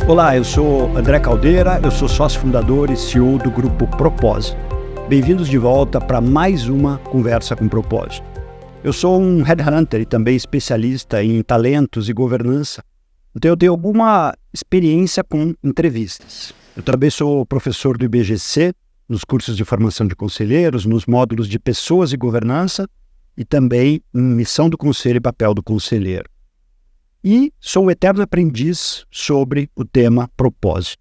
Olá, eu sou André Caldeira, eu sou sócio fundador e CEO do Grupo Propósito. Bem-vindos de volta para mais uma Conversa com Propósito. Eu sou um headhunter e também especialista em talentos e governança, então eu tenho alguma experiência com entrevistas. Eu também sou professor do IBGC, nos cursos de formação de conselheiros, nos módulos de pessoas e governança e também em missão do conselho e papel do conselheiro. E sou um eterno aprendiz sobre o tema propósito.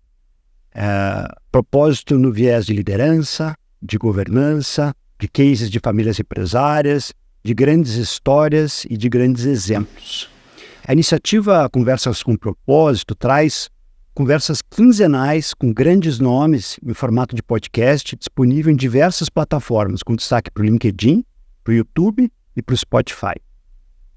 Propósito no viés de liderança, de governança, de cases de famílias empresárias, de grandes histórias e de grandes exemplos. A iniciativa Conversas com Propósito traz conversas quinzenais com grandes nomes em formato de podcast, disponível em diversas plataformas, com destaque para o LinkedIn, para o YouTube e para o Spotify.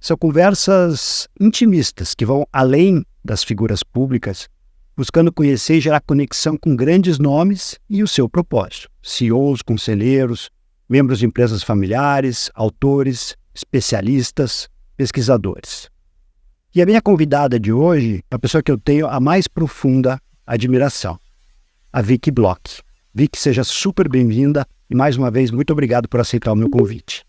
São conversas intimistas que vão além das figuras públicas, buscando conhecer e gerar conexão com grandes nomes e o seu propósito. CEOs, conselheiros, membros de empresas familiares, autores, especialistas, pesquisadores. E a minha convidada de hoje é a pessoa que eu tenho a mais profunda admiração, a Vicky Bloch. Vicky, seja super bem-vinda e mais uma vez muito obrigado por aceitar o meu convite.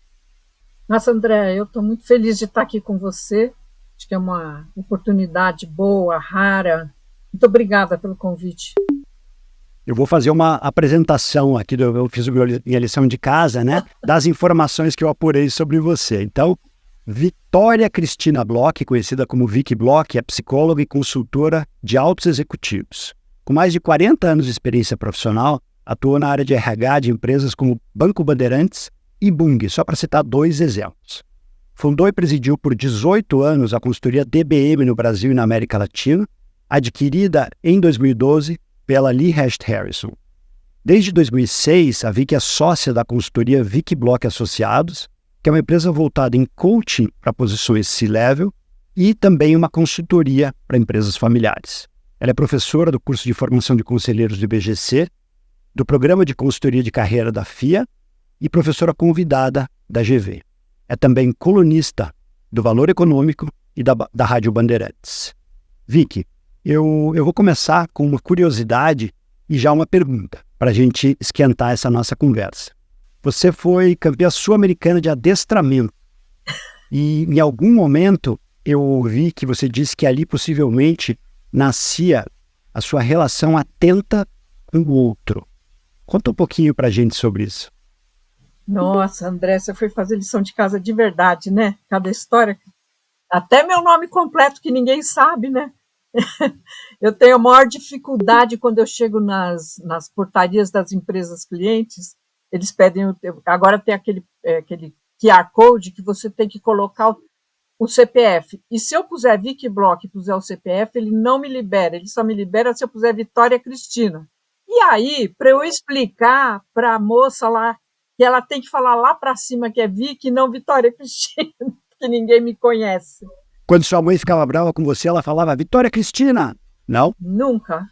Nossa, André, eu estou muito feliz de estar aqui com você. Acho que é uma oportunidade boa, rara. Muito obrigada pelo convite. Eu vou fazer uma apresentação aqui, eu fiz minha lição de casa, né? Das informações que eu apurei sobre você. Então, Vitória Cristina Bloch, conhecida como Vicky Bloch, é psicóloga e consultora de altos executivos. Com mais de 40 anos de experiência profissional, atuou na área de RH de empresas como Banco Bandeirantes e Bung, só para citar dois exemplos. Fundou e presidiu por 18 anos a consultoria DBM no Brasil e na América Latina, adquirida em 2012 pela Lee Hecht Harrison. Desde 2006, a Vicky é sócia da consultoria Vicky Bloch Associados, que é uma empresa voltada em coaching para posições C-Level e também uma consultoria para empresas familiares. Ela é professora do curso de formação de conselheiros do IBGC, do programa de consultoria de carreira da FIA e professora convidada da GV. É também colunista do Valor Econômico e da Rádio Bandeirantes. Vicky, eu vou começar com uma curiosidade e já uma pergunta, para a gente esquentar essa nossa conversa. Você foi campeã sul-americana de adestramento e em algum momento eu ouvi que você disse que ali possivelmente nascia a sua relação atenta com o outro. Conta um pouquinho para a gente sobre isso. Nossa, André, você foi fazer lição de casa de verdade, né? Cada história. Até meu nome completo, que ninguém sabe, né? Eu tenho a maior dificuldade quando eu chego nas portarias das empresas clientes. Eles pedem, agora tem aquele QR Code que você tem que colocar o CPF. E se eu puser Vicky Bloch e puser o CPF, ele não me libera. Ele só me libera se eu puser Vitória Cristina. E aí, para eu explicar para a moça lá, que ela tem que falar lá para cima que é Vicky e não Vitória Cristina, que ninguém me conhece. Quando sua mãe ficava brava com você, ela falava Vitória Cristina, não? Nunca.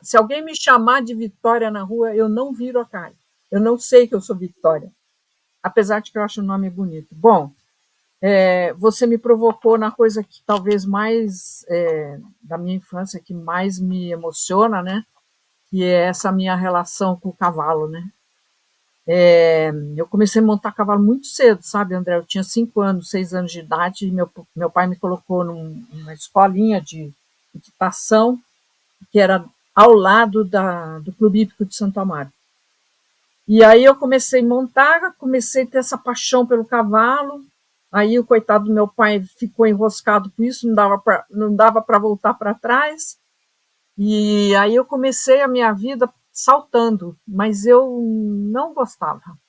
Se alguém me chamar de Vitória na rua, eu não viro a cara. Eu não sei que eu sou Vitória, apesar de que eu acho o nome bonito. Bom, você me provocou na coisa que talvez mais, da minha infância, que mais me emociona, né? Que é essa minha relação com o cavalo, né? Eu comecei a montar cavalo muito cedo, sabe, André? Eu tinha 5 anos, 6 anos de idade, e meu pai me colocou numa escolinha de equitação, que era ao lado do Clube Hípico de Santo Amaro. E aí eu comecei a montar, comecei a ter essa paixão pelo cavalo. Aí o coitado do meu pai ficou enroscado com isso, não dava para voltar para trás. E aí eu comecei a minha vida saltando, mas eu não gostava.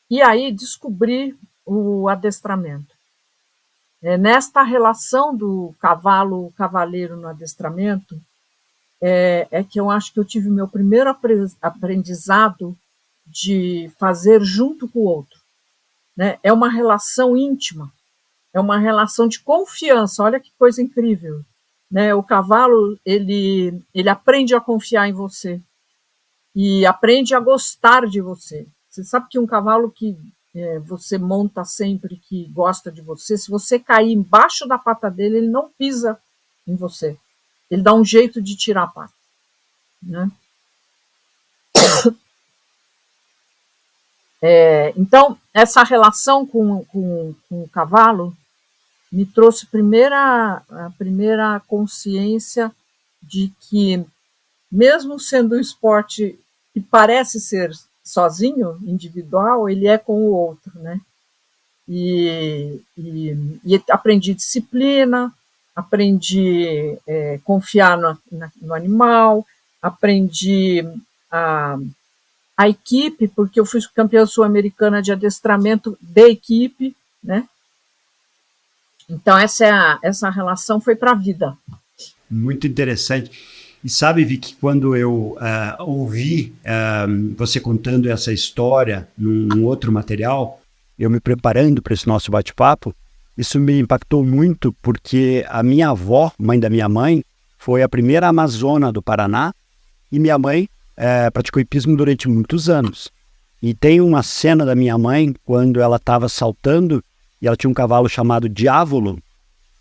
E aí descobri o adestramento. Nesta relação do cavaleiro no adestramento, é que eu acho que eu tive o meu primeiro aprendizado de fazer junto com o outro, né? É uma relação íntima, é uma relação de confiança. Olha que coisa incrível, né? O cavalo ele aprende a confiar em você e aprende a gostar de você. Você sabe que um cavalo que você monta sempre que gosta de você. Se você cair embaixo da pata dele, ele não pisa em você. Ele dá um jeito de tirar a pata, né? Então, essa relação com o cavalo me trouxe a primeira consciência de que, mesmo sendo um esporte que parece ser sozinho, individual, ele é com o outro, né? E aprendi disciplina, aprendi confiar no animal, aprendi a equipe, porque eu fui campeã sul-americana de adestramento de equipe, né? Então, essa relação foi para a vida. Muito interessante. E sabe, Vicky, quando eu ouvi você contando essa história num outro material, eu me preparando para esse nosso bate-papo, isso me impactou muito, porque a minha avó, mãe da minha mãe, foi a primeira amazona do Paraná, e minha mãe praticou hipismo durante muitos anos. E tem uma cena da minha mãe, quando ela estava saltando, e ela tinha um cavalo chamado Diávolo,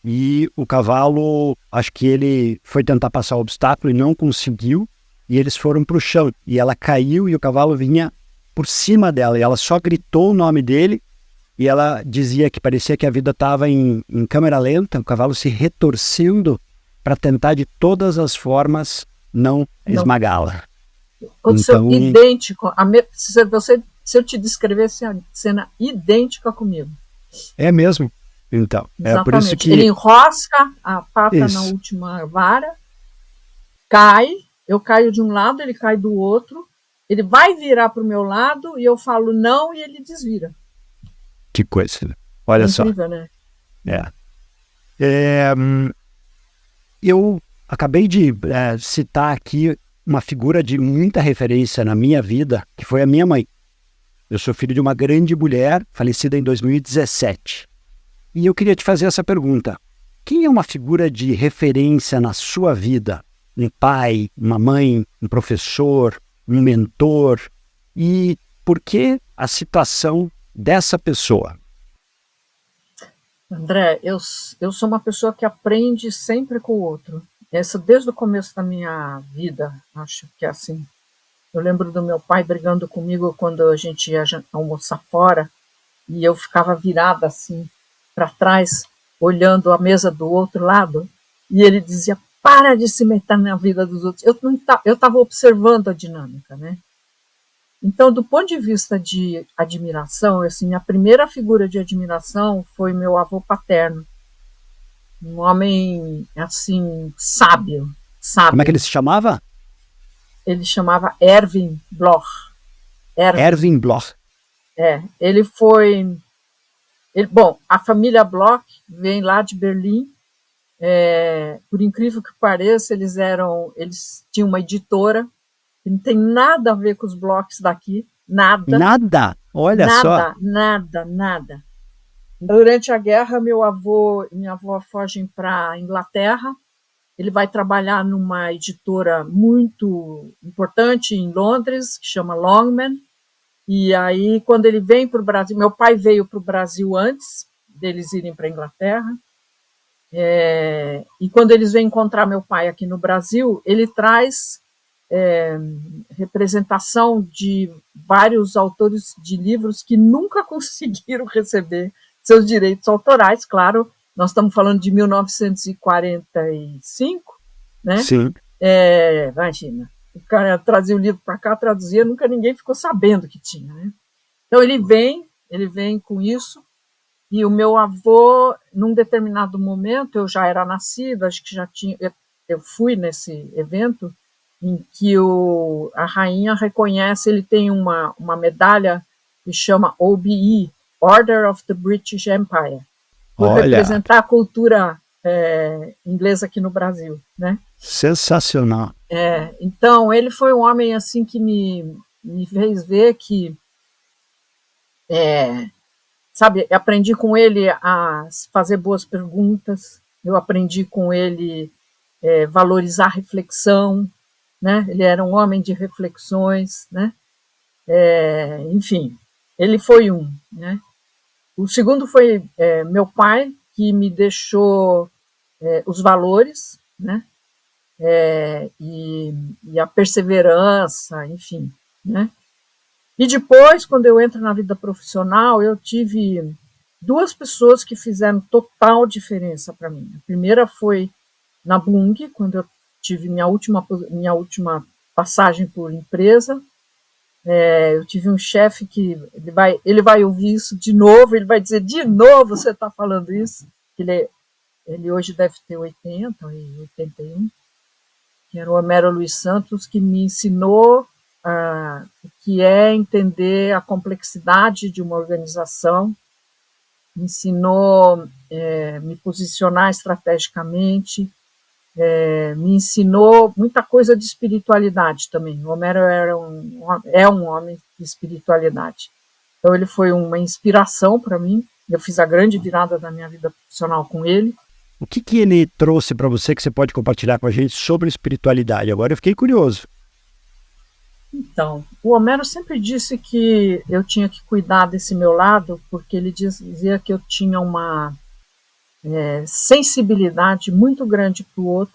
e o cavalo, acho que ele foi tentar passar o obstáculo e não conseguiu, e eles foram para o chão. E ela caiu e o cavalo vinha por cima dela, e ela só gritou o nome dele, e ela dizia que parecia que a vida estava em câmera lenta, o cavalo se retorcendo para tentar de todas as formas não esmagá-la. Então, idêntico. Se eu te descrevesse a cena idêntica comigo. É mesmo? Então, exatamente. Por isso que... Ele enrosca a pata na última vara, cai, eu caio de um lado, ele cai do outro, ele vai virar para o meu lado e eu falo não e ele desvira. Que coisa. Olha só. Incrível, né? Eu acabei de citar aqui uma figura de muita referência na minha vida, que foi a minha mãe. Eu sou filho de uma grande mulher, falecida em 2017. E eu queria te fazer essa pergunta. Quem é uma figura de referência na sua vida? Um pai, uma mãe, um professor, um mentor? E por que a citação dessa pessoa? André, eu sou uma pessoa que aprende sempre com o outro. Desde o começo da minha vida, acho que é assim. Eu lembro do meu pai brigando comigo quando a gente ia almoçar fora e eu ficava virada assim para trás, olhando a mesa do outro lado, e ele dizia, para de se meter na vida dos outros. Eu estava observando a dinâmica, né? Então, do ponto de vista de admiração, assim, a primeira figura de admiração foi meu avô paterno, um homem, assim, sábio. Como é que ele se chamava? Ele chamava Erwin Bloch. Erwin Bloch. Ele foi... Bom, a família Bloch vem lá de Berlim. Por incrível que pareça, eles tinham uma editora que não tem nada a ver com os Blochs daqui. Nada. Nada? Olha só. Nada. Durante a guerra, meu avô e minha avó fogem para a Inglaterra. Ele vai trabalhar numa editora muito importante em Londres, que chama Longman. E aí, quando ele vem para o Brasil, meu pai veio para o Brasil antes deles irem para a Inglaterra, e quando eles vêm encontrar meu pai aqui no Brasil, ele traz representação de vários autores de livros que nunca conseguiram receber seus direitos autorais, claro, nós estamos falando de 1945, né? Sim. Imagina. O cara trazia o livro para cá, traduzia, nunca ninguém ficou sabendo que tinha, né? Então ele vem com isso, e o meu avô, num determinado momento, eu já era nascida, acho que já tinha, eu fui nesse evento em que a rainha reconhece, ele tem uma medalha que chama OBE, Order of the British Empire, por representar a cultura inglesa aqui no Brasil, né? Sensacional. Então, ele foi um homem assim que me fez ver que, sabe, aprendi com ele a fazer boas perguntas, eu aprendi com ele valorizar a reflexão, né? Ele era um homem de reflexões, né? Enfim. Ele foi um, né? O segundo foi meu pai, que me deixou os valores, né? E a perseverança, enfim, né? E depois, quando eu entro na vida profissional, eu tive duas pessoas que fizeram total diferença para mim. A primeira foi na Bung, quando eu tive minha última passagem por empresa. Eu tive um chefe que ele vai ouvir isso de novo, ele vai dizer, de novo você está falando isso? Ele hoje deve ter 80 e 81, que era o Homero Luiz Santos, que me ensinou o que é entender a complexidade de uma organização, me ensinou me posicionar estrategicamente, me ensinou muita coisa de espiritualidade também. O Homero é um homem de espiritualidade. Então ele foi uma inspiração para mim. Eu fiz a grande virada da minha vida profissional com ele. O que ele trouxe para você que você pode compartilhar com a gente sobre espiritualidade? Agora eu fiquei curioso. Então, o Homero sempre disse que eu tinha que cuidar desse meu lado, porque ele dizia que eu tinha uma sensibilidade muito grande para o outro,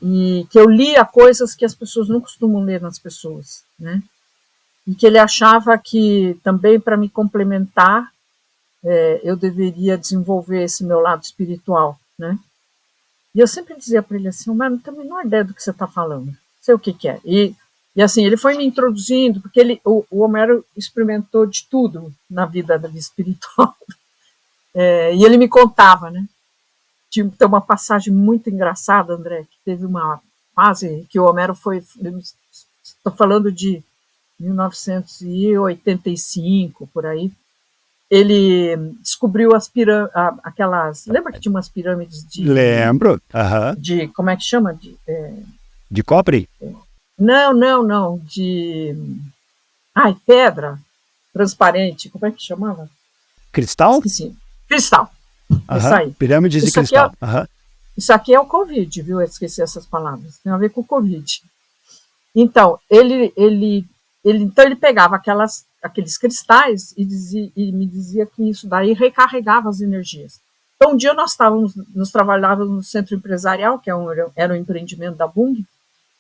e que eu lia coisas que as pessoas não costumam ler nas pessoas, né? E que ele achava que também para me complementar eu deveria desenvolver esse meu lado espiritual, né? E eu sempre dizia para ele assim, mas não tenho a menor ideia do que você está falando, não sei o que é. E assim, ele foi me introduzindo, porque o Homero experimentou de tudo na vida espiritual. E ele me contava, né? Tem uma passagem muito engraçada, André, que teve uma fase que o Homero foi... Estou falando de 1985, por aí. Ele descobriu aquelas... Lembra que tinha umas pirâmides de... Lembro. De como é que chama? De cobre? Não. Pedra transparente. Como é que chamava? Cristal? Esqueci. Cristal. Isso aí. Pirâmides de cristal. Isso aqui é o Covid, viu? Eu esqueci essas palavras. Tem a ver com o Covid. Então, ele pegava aqueles cristais e me dizia que isso daí recarregava as energias. Então, um dia nós trabalhávamos no centro empresarial, que era um empreendimento da Bung,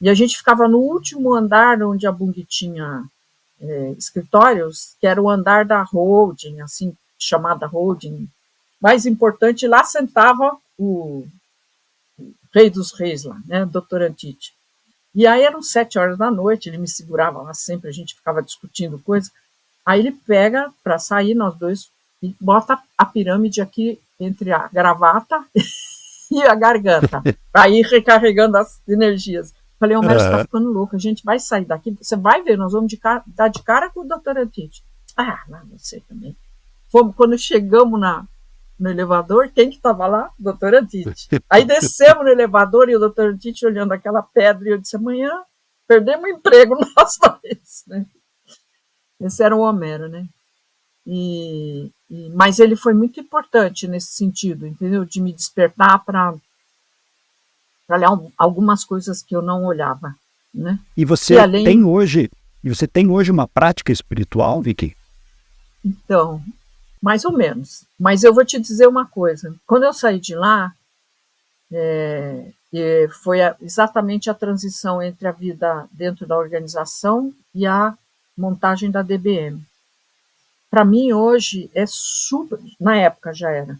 e a gente ficava no último andar onde a Bung tinha escritórios, que era o andar da holding, assim, chamada holding mais importante. Lá sentava o rei dos reis lá, né, Dr. Antite. E aí eram 7 horas da noite, ele me segurava lá sempre, a gente ficava discutindo coisas. Aí ele pega para sair, nós dois, e bota a pirâmide aqui entre a gravata e a garganta, para ir recarregando as energias. Falei, Homero, você está ficando louco, a gente vai sair daqui, você vai ver, nós vamos dar de cara com o Dr. Antite. Não sei também. Quando chegamos no elevador, quem que estava lá? O Dr. Antite. Aí descemos no elevador e o Dr. Antite olhando aquela pedra, e eu disse, amanhã perdemos o emprego nós dois, né? Esse era o Homero, né? Mas ele foi muito importante nesse sentido, entendeu? De me despertar para olhar algumas coisas que eu não olhava, né? E você tem hoje uma prática espiritual, Vicky? Então, mais ou menos. Mas eu vou te dizer uma coisa. Quando eu saí de lá, foi exatamente a transição entre a vida dentro da organização e a montagem da DBM. Para mim, hoje, na época já era,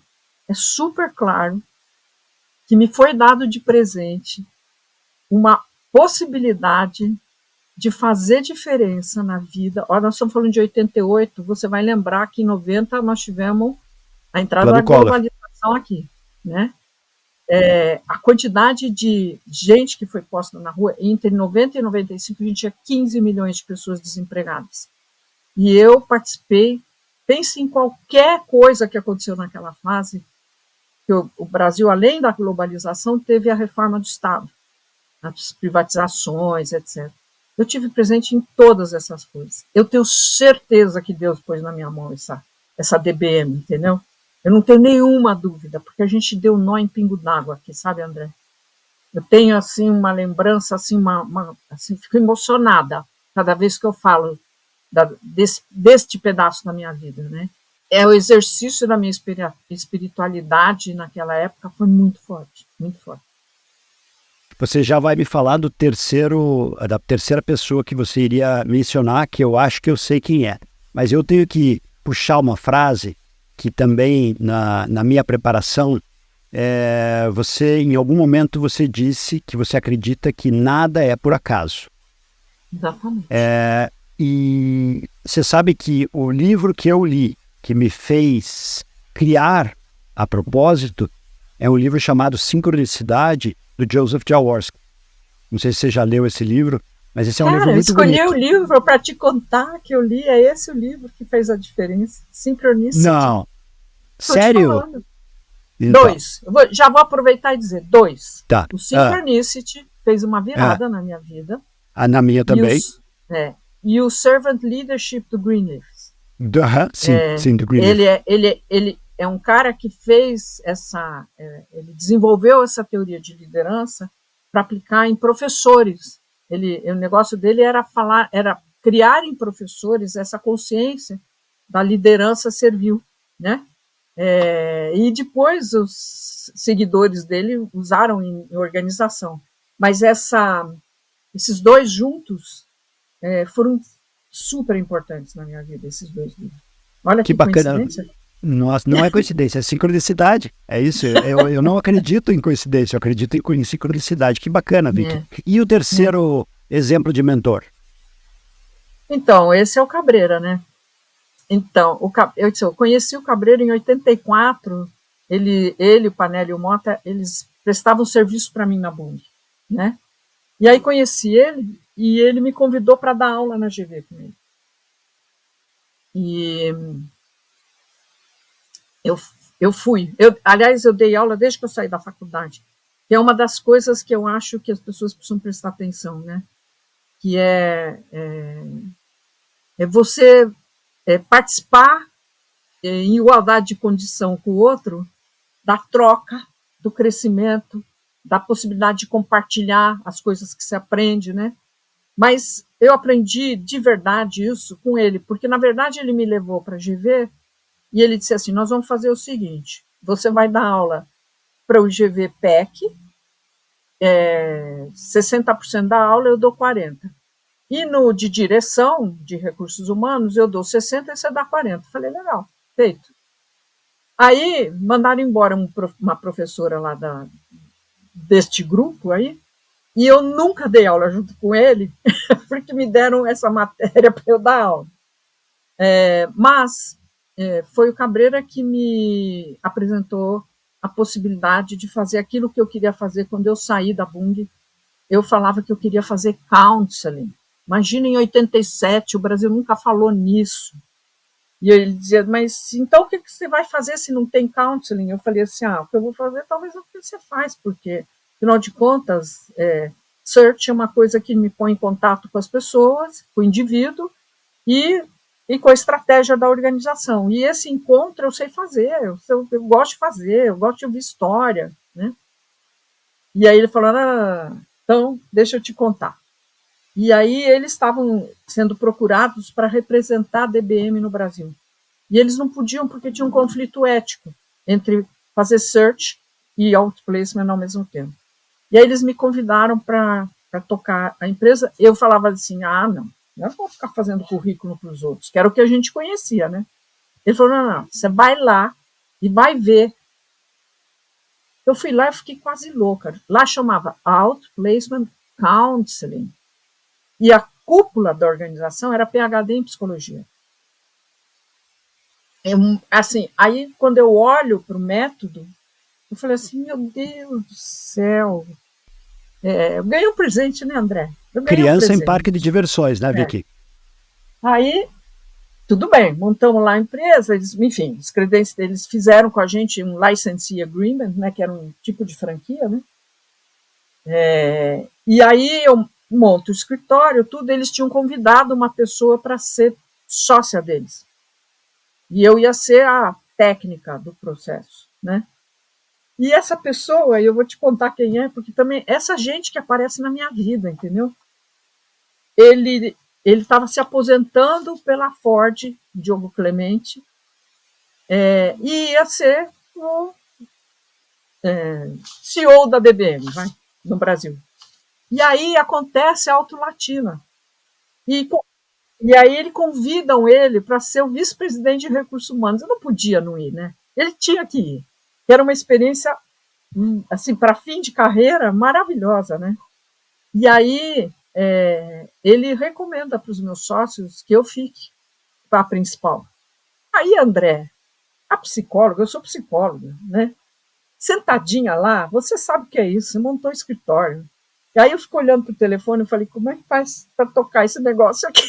é super claro que me foi dado de presente uma possibilidade de fazer diferença na vida. Olha, nós estamos falando de 88, você vai lembrar que em 90 nós tivemos a entrada da globalização aqui, né? A quantidade de gente que foi posta na rua, entre 90 e 95, a gente tinha 15 milhões de pessoas desempregadas. E eu participei, pense em qualquer coisa que aconteceu naquela fase, que o Brasil, além da globalização, teve a reforma do Estado, as privatizações, etc. Eu tive presente em todas essas coisas. Eu tenho certeza que Deus pôs na minha mão essa DBM, entendeu? Eu não tenho nenhuma dúvida, porque a gente deu nó em pingo d'água aqui, sabe, André? Eu tenho, assim, uma lembrança, assim, assim, fico emocionada cada vez que eu falo deste pedaço da minha vida, né? O exercício da minha espiritualidade naquela época foi muito forte, muito forte. Você já vai me falar da terceira pessoa que você iria mencionar, que eu acho que eu sei quem é. Mas eu tenho que puxar uma frase que também, na minha preparação, você, em algum momento, você disse que você acredita que nada é por acaso. Exatamente. E você sabe que o livro que eu li, que me fez criar a propósito, é um livro chamado Sincronicidade, do Joseph Jaworski. Não sei se você já leu esse livro, mas esse é um livro muito bonito. Eu escolhi o livro para te contar que eu li, é esse o livro que fez a diferença. Sincronicity. Não. Tô Sério? Então. 2. Já vou aproveitar e dizer 2. Tá. O Synchronicity fez uma virada na minha vida. Na minha também. E o Servant Leadership do Greenleaf. Sim, do Greenleaf. Ele é um cara que fez ele desenvolveu essa teoria de liderança para aplicar em professores. O negócio dele era criar em professores essa consciência da liderança servil, né? E depois os seguidores dele usaram em organização. Mas esses dois juntos foram super importantes na minha vida, esses dois livros. Olha que bacana. Coincidência. Nossa, não é coincidência, é sincronicidade. É isso. Eu não acredito em coincidência, eu acredito em sincronicidade. Que bacana, Vicky. E o terceiro exemplo de mentor? Então, esse é o Cabreira, né? Então, eu conheci o Cabreira em 84. Ele, o Panelli e o Mota, eles prestavam serviço para mim na Bung, né? E aí conheci ele e ele me convidou para dar aula na GV com ele. E eu fui. Aliás, eu dei aula desde que eu saí da faculdade. Que é uma das coisas que eu acho que as pessoas precisam prestar atenção, né? Que é você participar em igualdade de condição com o outro da troca, do crescimento, da possibilidade de compartilhar as coisas que se aprende, né? Mas eu aprendi de verdade isso com ele, porque, na verdade, ele me levou para a GV e ele disse assim, nós vamos fazer o seguinte, você vai dar aula para o GV PEC, 60% da aula eu dou 40%. E no de direção de recursos humanos eu dou 60% e você dá 40%. Falei, legal, feito. Aí mandaram embora uma professora lá deste grupo aí, e eu nunca dei aula junto com ele, porque me deram essa matéria para eu dar aula. Mas foi o Cabreira que me apresentou a possibilidade de fazer aquilo que eu queria fazer quando eu saí da Bung. Eu falava que eu queria fazer counseling. Imagina, em 87, o Brasil nunca falou nisso. E ele dizia, mas então o que você vai fazer se não tem counseling? Eu falei assim, o que eu vou fazer talvez é o que você faz, porque, afinal de contas, search é uma coisa que me põe em contato com as pessoas, com o indivíduo, e com a estratégia da organização. E esse encontro eu sei fazer, eu gosto de fazer, eu gosto de ouvir história, né? E aí ele falou, então, deixa eu te contar. E aí eles estavam sendo procurados para representar a DBM no Brasil. E eles não podiam porque tinha um conflito ético entre fazer search e outplacement ao mesmo tempo. E aí eles me convidaram para tocar a empresa. Eu falava assim, não vou ficar fazendo currículo para os outros, que era o que a gente conhecia, né? Ele falou, não, você vai lá e vai ver. Eu fui lá e fiquei quase louca. Lá chamava Outplacement Counseling. E a cúpula da organização era PhD em psicologia. Assim, aí, quando eu olho para o método, eu falei assim, meu Deus do céu. Eu ganhei um presente, né, André? Criança em parque de diversões, né, Vicky? Aí, tudo bem, montamos lá a empresa, enfim, os clientes deles fizeram com a gente um licensee agreement, né, que era um tipo de franquia, né? E aí eu monto o escritório, tudo, eles tinham convidado uma pessoa para ser sócia deles. E eu ia ser a técnica do processo, né? E essa pessoa, eu vou te contar quem é, porque também essa gente que aparece na minha vida, entendeu? Ele ele estava se aposentando pela Ford, Diogo Clemente, e ia ser o CEO da DBM, no Brasil. E aí acontece a Auto Latina. E aí convidam ele para ser o vice-presidente de recursos humanos. Eu não podia não ir, né? Ele tinha que ir. Era uma experiência, assim, para fim de carreira, maravilhosa, né? E aí ele recomenda para os meus sócios que eu fique para a principal. Aí, André, a psicóloga, eu sou psicóloga, né? Sentadinha lá, você sabe o que é isso, você montou um escritório. E aí eu fico olhando para o telefone e falei, como é que faz para tocar esse negócio aqui?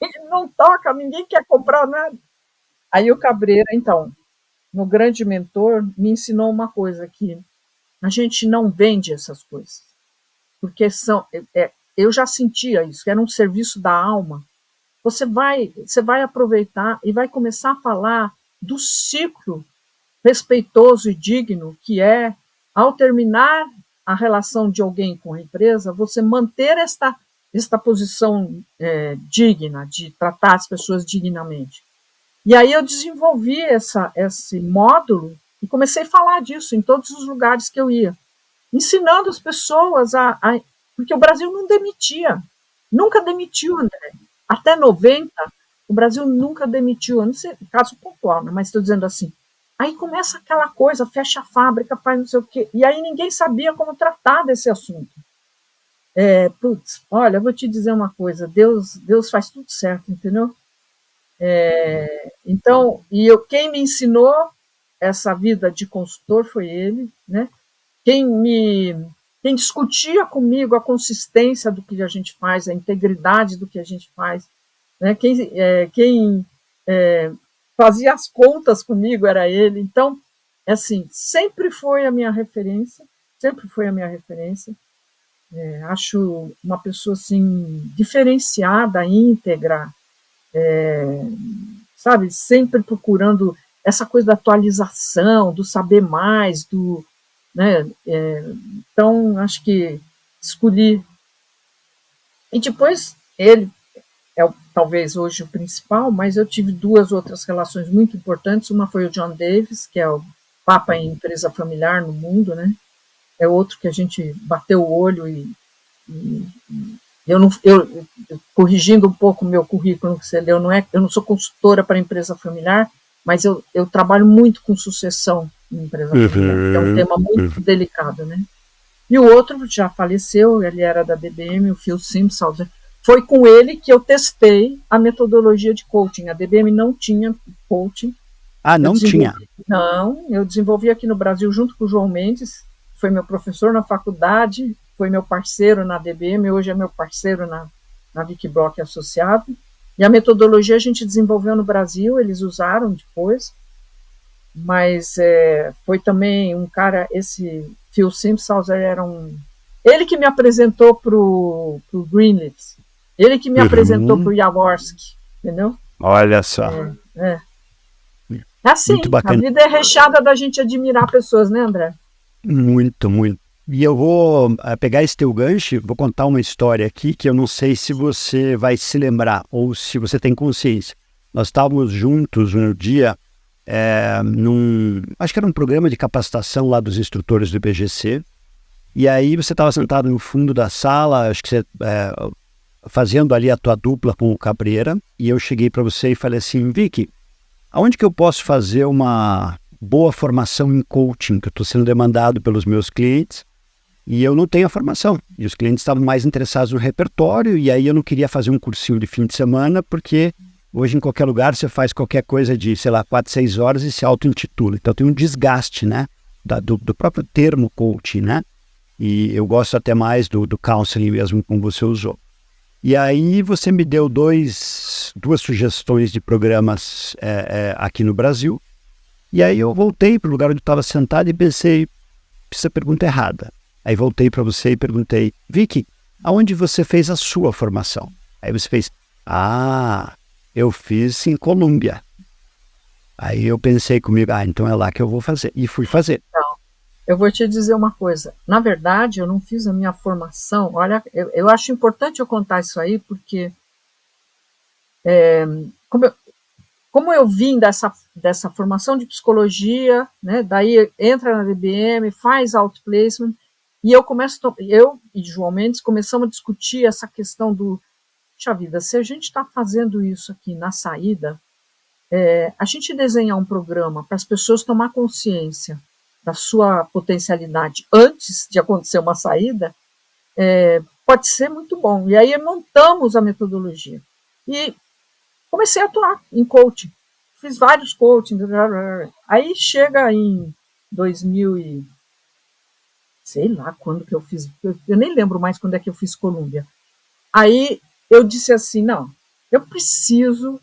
Ele não toca, ninguém quer comprar nada. Aí o Cabreira, então, no Grande Mentor, me ensinou uma coisa, que a gente não vende essas coisas, porque eu já sentia isso, que era um serviço da alma. Você vai aproveitar e vai começar a falar do ciclo respeitoso e digno que é, ao terminar a relação de alguém com a empresa, você manter esta posição digna, de tratar as pessoas dignamente. E aí eu desenvolvi esse módulo e comecei a falar disso em todos os lugares que eu ia, ensinando as pessoas porque o Brasil não demitia, nunca demitiu, André. Até 90, o Brasil nunca demitiu, não sei, caso pontual, né, mas estou dizendo assim. Aí começa aquela coisa, fecha a fábrica, faz não sei o quê, e aí ninguém sabia como tratar desse assunto. Olha, eu vou te dizer uma coisa, Deus faz tudo certo, entendeu? Então, quem me ensinou essa vida de consultor foi ele, né? Quem discutia comigo a consistência do que a gente faz, a integridade do que a gente faz, né? Quem fazia as contas comigo era ele. Então, assim, sempre foi a minha referência, acho uma pessoa assim diferenciada, íntegra, sabe, sempre procurando essa coisa da atualização, do saber mais, né? Então, acho que escolhi. E depois, ele talvez hoje o principal, mas eu tive duas outras relações muito importantes. Uma foi o John Davis, que é o papa em empresa familiar no mundo, né? É outro que a gente bateu o olho corrigindo um pouco o meu currículo que você leu, eu não sou consultora para empresa familiar, mas eu trabalho muito com sucessão em empresa familiar, que é um tema muito delicado, né? E o outro já faleceu, ele era da DBM, o Phil Simpson. Foi com ele que eu testei a metodologia de coaching. A DBM não tinha coaching. Não tinha? Não, eu desenvolvi aqui no Brasil junto com o João Mendes, foi meu professor na faculdade, foi meu parceiro na DBM, hoje é meu parceiro na Wikiblock Associado. E a metodologia a gente desenvolveu no Brasil, eles usaram depois, mas foi também um cara, esse Phil Simpson era ele que me apresentou para o Greenleaf, ele que me apresentou para o Jaworski, entendeu? Olha só. É assim, a vida é recheada da gente admirar pessoas, né, André? Muito, muito. E eu vou pegar esse teu gancho, vou contar uma história aqui que eu não sei se você vai se lembrar ou se você tem consciência. Nós estávamos juntos no dia, acho que era um programa de capacitação lá dos instrutores do IBGC, e aí você estava sentado no fundo da sala, acho que você fazendo ali a tua dupla com o Cabreira, e eu cheguei para você e falei assim, Vicky, aonde que eu posso fazer uma boa formação em coaching, que eu estou sendo demandado pelos meus clientes, e eu não tenho a formação. E os clientes estavam mais interessados no repertório, e aí eu não queria fazer um cursinho de fim de semana, porque hoje em qualquer lugar você faz qualquer coisa de, 4, 6 horas e se auto-intitula. Então tem um desgaste, né, do próprio termo coaching, né? E eu gosto até mais do counseling mesmo, como você usou. E aí você me deu duas sugestões de programas aqui no Brasil. E aí eu voltei para o lugar onde eu estava sentado e pensei, essa pergunta é errada. Aí voltei para você e perguntei, Vicky, aonde você fez a sua formação? Aí você fez, eu fiz em Colômbia. Aí eu pensei comigo, então é lá que eu vou fazer. E fui fazer. Então, eu vou te dizer uma coisa. Na verdade, eu não fiz a minha formação. Olha, eu acho importante eu contar isso aí, porque Como como eu vim dessa formação de psicologia, né, daí entra na DBM, faz outplacement, e eu e João Mendes começamos a discutir essa questão do, puxa vida, se a gente está fazendo isso aqui na saída, a gente desenhar um programa para as pessoas tomar consciência da sua potencialidade antes de acontecer uma saída, pode ser muito bom. E aí montamos a metodologia. E comecei a atuar em coaching. Fiz vários coaching. Aí chega em 2000 e... sei lá quando que eu fiz. Eu nem lembro mais quando é que eu fiz Colômbia. Aí eu disse assim, não, eu preciso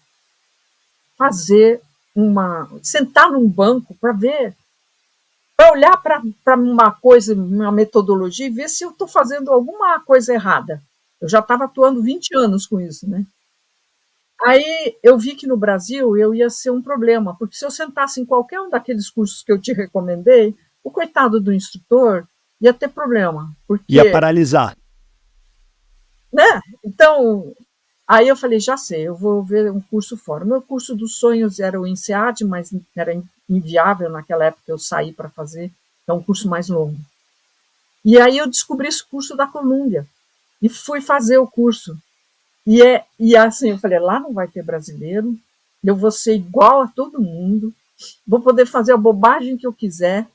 sentar num banco para olhar para uma coisa, uma metodologia e ver se eu estou fazendo alguma coisa errada. Eu já estava atuando 20 anos com isso, né? Aí eu vi que no Brasil eu ia ser um problema, porque se eu sentasse em qualquer um daqueles cursos que eu te recomendei, o coitado do instrutor ia ter problema. Porque, ia paralisar. Né? Então, aí eu falei, já sei, eu vou ver um curso fora. O meu curso dos sonhos era o INSEAD, mas era inviável naquela época, eu saí para fazer, é um curso mais longo. E aí eu descobri esse curso da Colômbia e fui fazer o curso. E assim, eu falei, lá não vai ter brasileiro, eu vou ser igual a todo mundo, vou poder fazer a bobagem que eu quiser.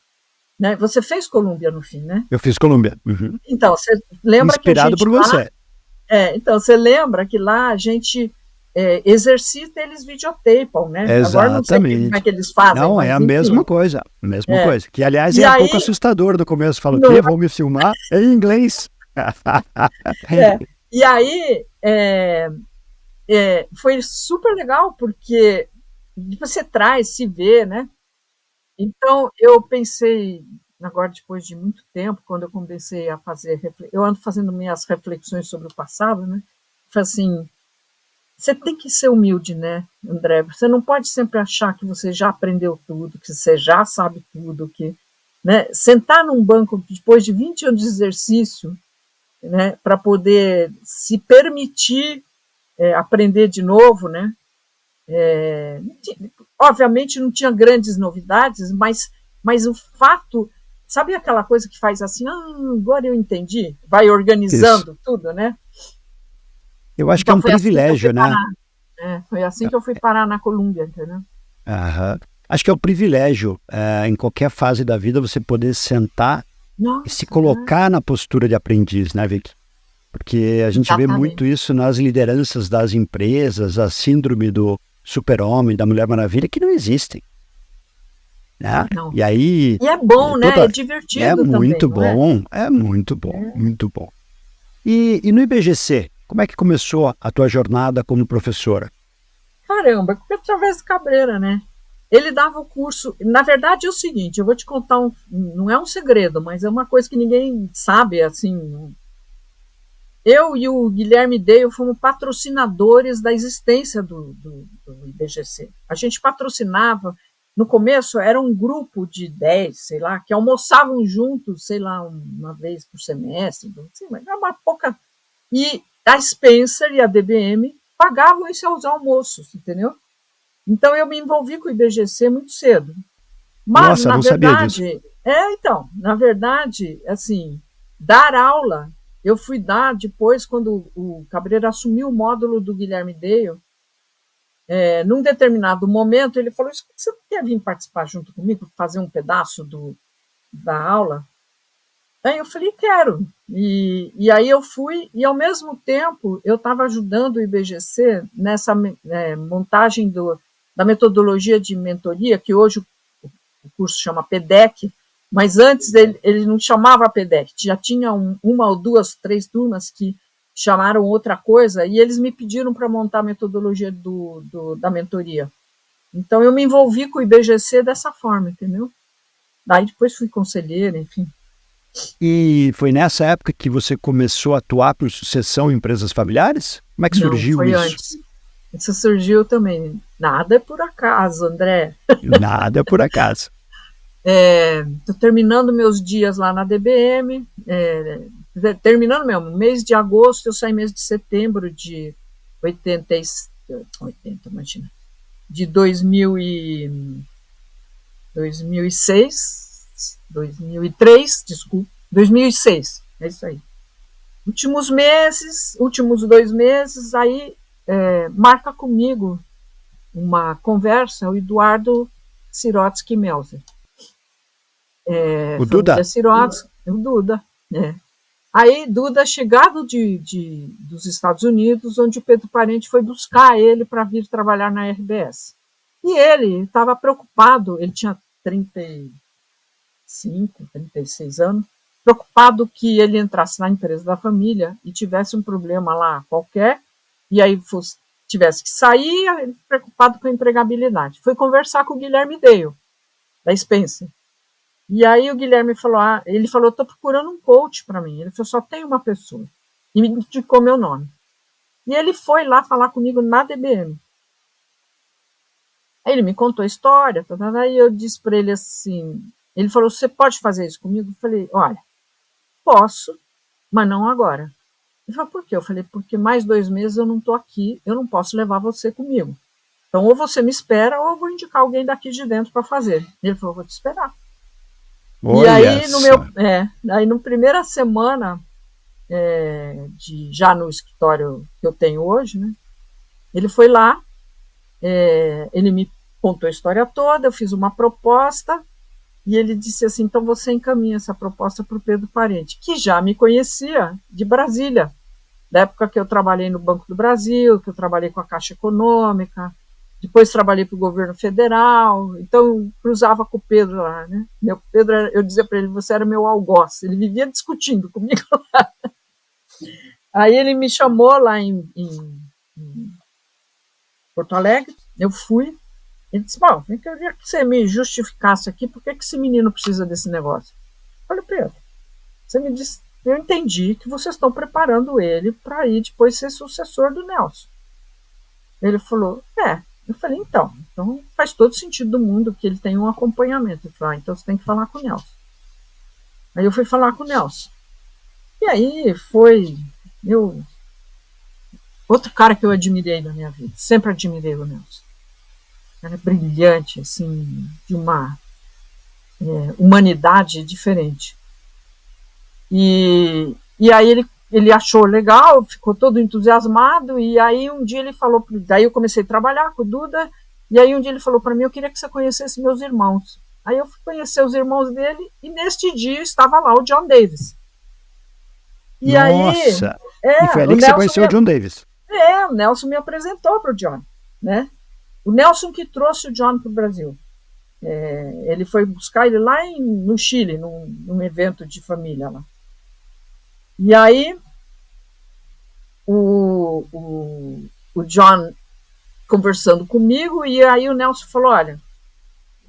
Né? Você fez Colômbia no fim, né? Eu fiz Colômbia. Uhum. Então, você lembra inspirado que a gente por você. Então, você lembra que lá a gente exercita, eles videotapam, né? Exatamente. Agora não sei como é que eles fazem. Não, mas, é a enfim. mesma coisa. Coisa. Que, aliás, E um aí, pouco assustador no começo. Falo, não, vão me filmar em inglês. E aí, foi super legal, porque você traz, se vê, né? Então, eu pensei, agora depois de muito tempo, quando eu comecei a fazer, eu ando fazendo minhas reflexões sobre o passado, né? Falei assim, você tem que ser humilde, né, André? Você não pode sempre achar que você já aprendeu tudo, que você já sabe tudo, né? Sentar num banco depois de 20 anos de exercício, né, para poder se permitir aprender de novo, né? Obviamente não tinha grandes novidades, mas o fato, sabe aquela coisa que faz assim, agora eu entendi, vai organizando tudo, né? Eu acho então, que é um privilégio, né? Foi assim que eu fui parar na Colômbia, entendeu? Acho que é um privilégio, em qualquer fase da vida, você poder sentar e se colocar na postura de aprendiz, né, Vicky? Porque a gente vê muito isso nas lideranças das empresas, a síndrome do super-homem, da Mulher Maravilha, que não existem. Né? Não. E aí... E é bom, né? É divertido também. Muito bom, muito bom, muito bom. E no IBGC, como é que começou a tua jornada como professora? Caramba, através do Cabreira, né? Ele dava o curso... Na verdade é o seguinte, eu vou te contar, não é um segredo, mas é uma coisa que ninguém sabe, assim... Eu e o Guilherme Dale fomos patrocinadores da existência do IBGC. A gente patrocinava, no começo era um grupo de 10, sei lá, que almoçavam juntos, sei lá, uma vez por semestre, assim, mas era uma pouca... E a Spencer e a DBM pagavam esses almoços, entendeu? Então eu me envolvi com o IBGC muito cedo. Mas, Nossa, não sabia disso. Na verdade, assim, dar aula... Eu fui dar depois, quando o Cabreira assumiu o módulo do Guilherme Dale, num determinado momento, ele falou, você quer vir participar junto comigo, fazer um pedaço da aula? Aí eu falei, quero. E aí eu fui, e ao mesmo tempo eu estava ajudando o IBGC nessa montagem da metodologia de mentoria, que hoje o curso chama PEDEC, mas antes ele não chamava PEDEC, já tinha uma ou duas, 3 turmas que chamaram outra coisa, e eles me pediram para montar a metodologia da mentoria. Então eu me envolvi com o IBGC dessa forma, entendeu? Daí depois fui conselheira, enfim. E foi nessa época que você começou a atuar por sucessão em empresas familiares? Como é que surgiu foi isso? Antes. Isso surgiu também. Nada é por acaso, André. Nada é por acaso. Estou terminando meus dias lá na DBM, terminando mesmo, mês de agosto, eu saí mês de setembro de 80, imagina, de 2006, 2003, desculpa, 2006, é isso aí. Últimos 2 meses, aí marca comigo uma conversa o Eduardo Sirotsky Melzer. O Duda? Sirotsky, o Duda, né? Aí Duda chegado dos Estados Unidos, onde o Pedro Parente foi buscar ele para vir trabalhar na RBS. E ele estava preocupado, ele tinha 35, 36 anos, preocupado que ele entrasse na empresa da família e tivesse um problema lá qualquer, e aí tivesse que sair, ele preocupado com a empregabilidade. Foi conversar com o Guilherme Dale, da Spencer. E aí o Guilherme falou, ele falou, estou procurando um coach para mim. Ele falou, só tem uma pessoa. E me indicou meu nome. E ele foi lá falar comigo na DBM. Aí ele me contou a história, e eu disse para ele assim, ele falou, você pode fazer isso comigo? Eu falei, olha, posso, mas não agora. Ele falou, por quê? Eu falei, porque mais 2 meses eu não estou aqui, eu não posso levar você comigo. Então, ou você me espera, ou eu vou indicar alguém daqui de dentro para fazer. Ele falou, vou te esperar. Olha, e aí, na primeira semana, já no escritório que eu tenho hoje, né, ele foi lá, ele me contou a história toda, eu fiz uma proposta, e ele disse assim, então você encaminha essa proposta para o Pedro Parente, que já me conhecia de Brasília, da época que eu trabalhei no Banco do Brasil, que eu trabalhei com a Caixa Econômica, depois trabalhei para o governo federal, então eu cruzava com o Pedro lá, né? Meu Pedro, eu dizia para ele, você era meu algoz, ele vivia discutindo comigo lá. Aí ele me chamou lá em Porto Alegre, eu fui, ele disse, bom, eu queria que você me justificasse aqui, por que esse menino precisa desse negócio? Eu falei, Pedro, você me disse, eu entendi que vocês estão preparando ele para ir depois ser sucessor do Nelson. Ele falou, eu falei, então faz todo sentido do mundo que ele tenha um acompanhamento. Ele falou, então você tem que falar com o Nelson. Aí eu fui falar com o Nelson. E aí foi outro cara que eu admirei na minha vida, sempre admirei o Nelson. Era brilhante, assim, de uma humanidade diferente. E aí ele achou legal, ficou todo entusiasmado, e aí um dia ele falou, daí eu comecei a trabalhar com o Duda, e aí um dia ele falou para mim, eu queria que você conhecesse meus irmãos. Aí eu fui conhecer os irmãos dele, e neste dia estava lá o John Davis. E Nossa! aí, e foi ali que você conheceu o John Davis. O Nelson me apresentou para o John, né? O Nelson que trouxe o John para o Brasil. Ele foi buscar ele lá no Chile, num evento de família lá. E aí, o John conversando comigo, e aí o Nelson falou, olha,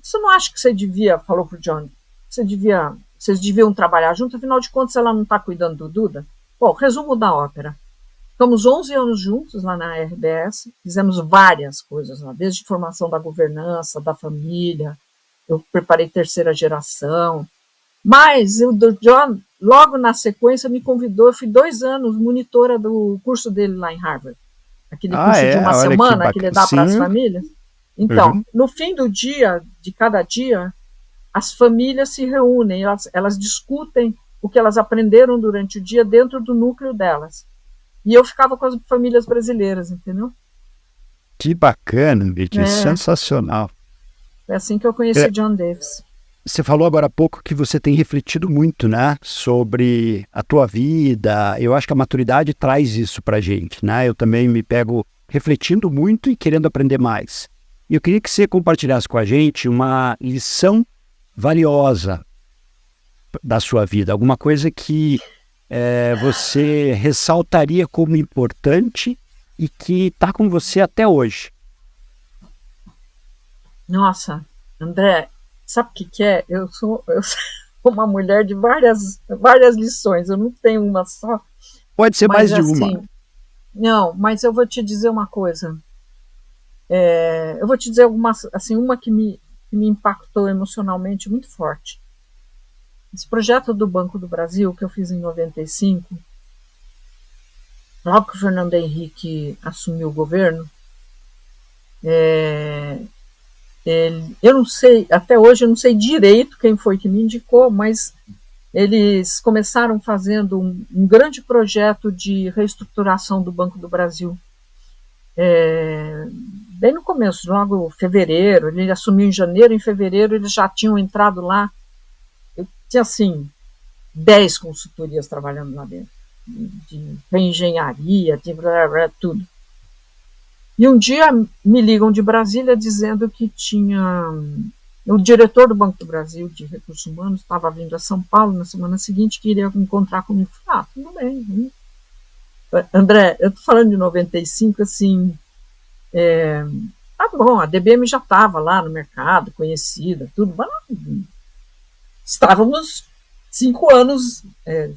você não acha que você devia, falou pro John, vocês deviam trabalhar juntos, afinal de contas ela não está cuidando do Duda? Bom, resumo da ópera. Ficamos 11 anos juntos lá na RBS, fizemos várias coisas lá, desde formação da governança, da família, eu preparei terceira geração, mas o John, logo na sequência, me convidou, eu fui 2 anos monitora do curso dele lá em Harvard, aquele curso de uma semana que ele dá para as famílias. Então, no fim do dia, de cada dia, as famílias se reúnem, elas discutem o que elas aprenderam durante o dia dentro do núcleo delas. E eu ficava com as famílias brasileiras, entendeu? Que bacana, Vicky, sensacional. É assim que eu conheci John Davis. Você falou agora há pouco que você tem refletido muito, né, sobre a tua vida. Eu acho que a maturidade traz isso pra gente, né? Eu também me pego refletindo muito e querendo aprender mais. E eu queria que você compartilhasse com a gente uma lição valiosa da sua vida, alguma coisa que você ressaltaria como importante e que está com você até hoje. Nossa, André, sabe o que é? Eu sou uma mulher de várias lições, eu não tenho uma só. Pode ser mais de uma. Não, mas eu vou te dizer uma coisa. Eu vou te dizer uma que me impactou emocionalmente muito forte. Esse projeto do Banco do Brasil, que eu fiz em 95, logo que o Fernando Henrique assumiu o governo, Eu não sei, até hoje eu não sei direito quem foi que me indicou, mas eles começaram fazendo um grande projeto de reestruturação do Banco do Brasil. Bem no começo, logo em fevereiro, ele assumiu em janeiro, em fevereiro eles já tinham entrado lá. Eu tinha, assim, 10 consultorias trabalhando lá dentro, de reengenharia, de blá, blá, tudo. E um dia me ligam de Brasília dizendo que tinha... O diretor do Banco do Brasil de Recursos Humanos estava vindo a São Paulo na semana seguinte, que iria encontrar comigo. Tudo bem. André, eu estou falando de 95, assim... Tá bom, a DBM já estava lá no mercado, conhecida, tudo. Mas estávamos 5 anos,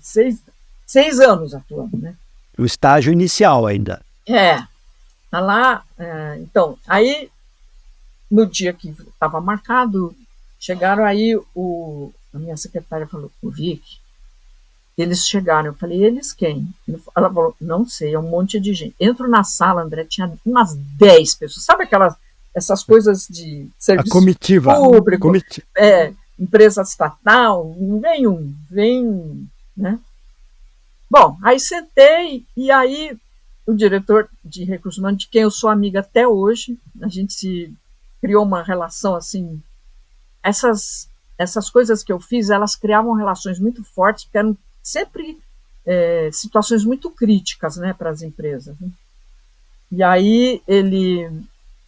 6 anos atuando, né? O estágio inicial ainda. Tá lá. Então, aí, no dia que estava marcado, chegaram aí, a minha secretária falou, o Vic, eles chegaram. Eu falei, eles quem? Ela falou, não sei, é um monte de gente. Entro na sala, André, tinha umas 10 pessoas. Sabe essas coisas de serviço a comitiva, público, empresa estatal, vem, né? Bom, aí sentei e aí o diretor de Recursos Humanos, de quem eu sou amiga até hoje, a gente se criou uma relação assim, essas coisas que eu fiz, elas criavam relações muito fortes, porque eram sempre situações muito críticas, né, para as empresas. Né? E aí ele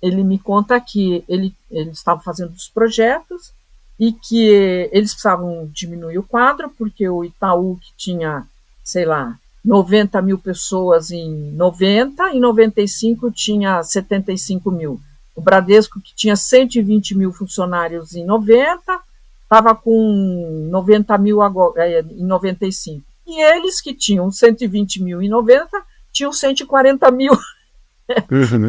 me conta que ele estava fazendo os projetos e que eles precisavam diminuir o quadro, porque o Itaú, que tinha, sei lá, 90 mil pessoas em 90, em 95 tinha 75 mil. O Bradesco, que tinha 120 mil funcionários em 90, estava com 90 mil agora, em 95. E eles, que tinham 120 mil em 90, tinham 140 mil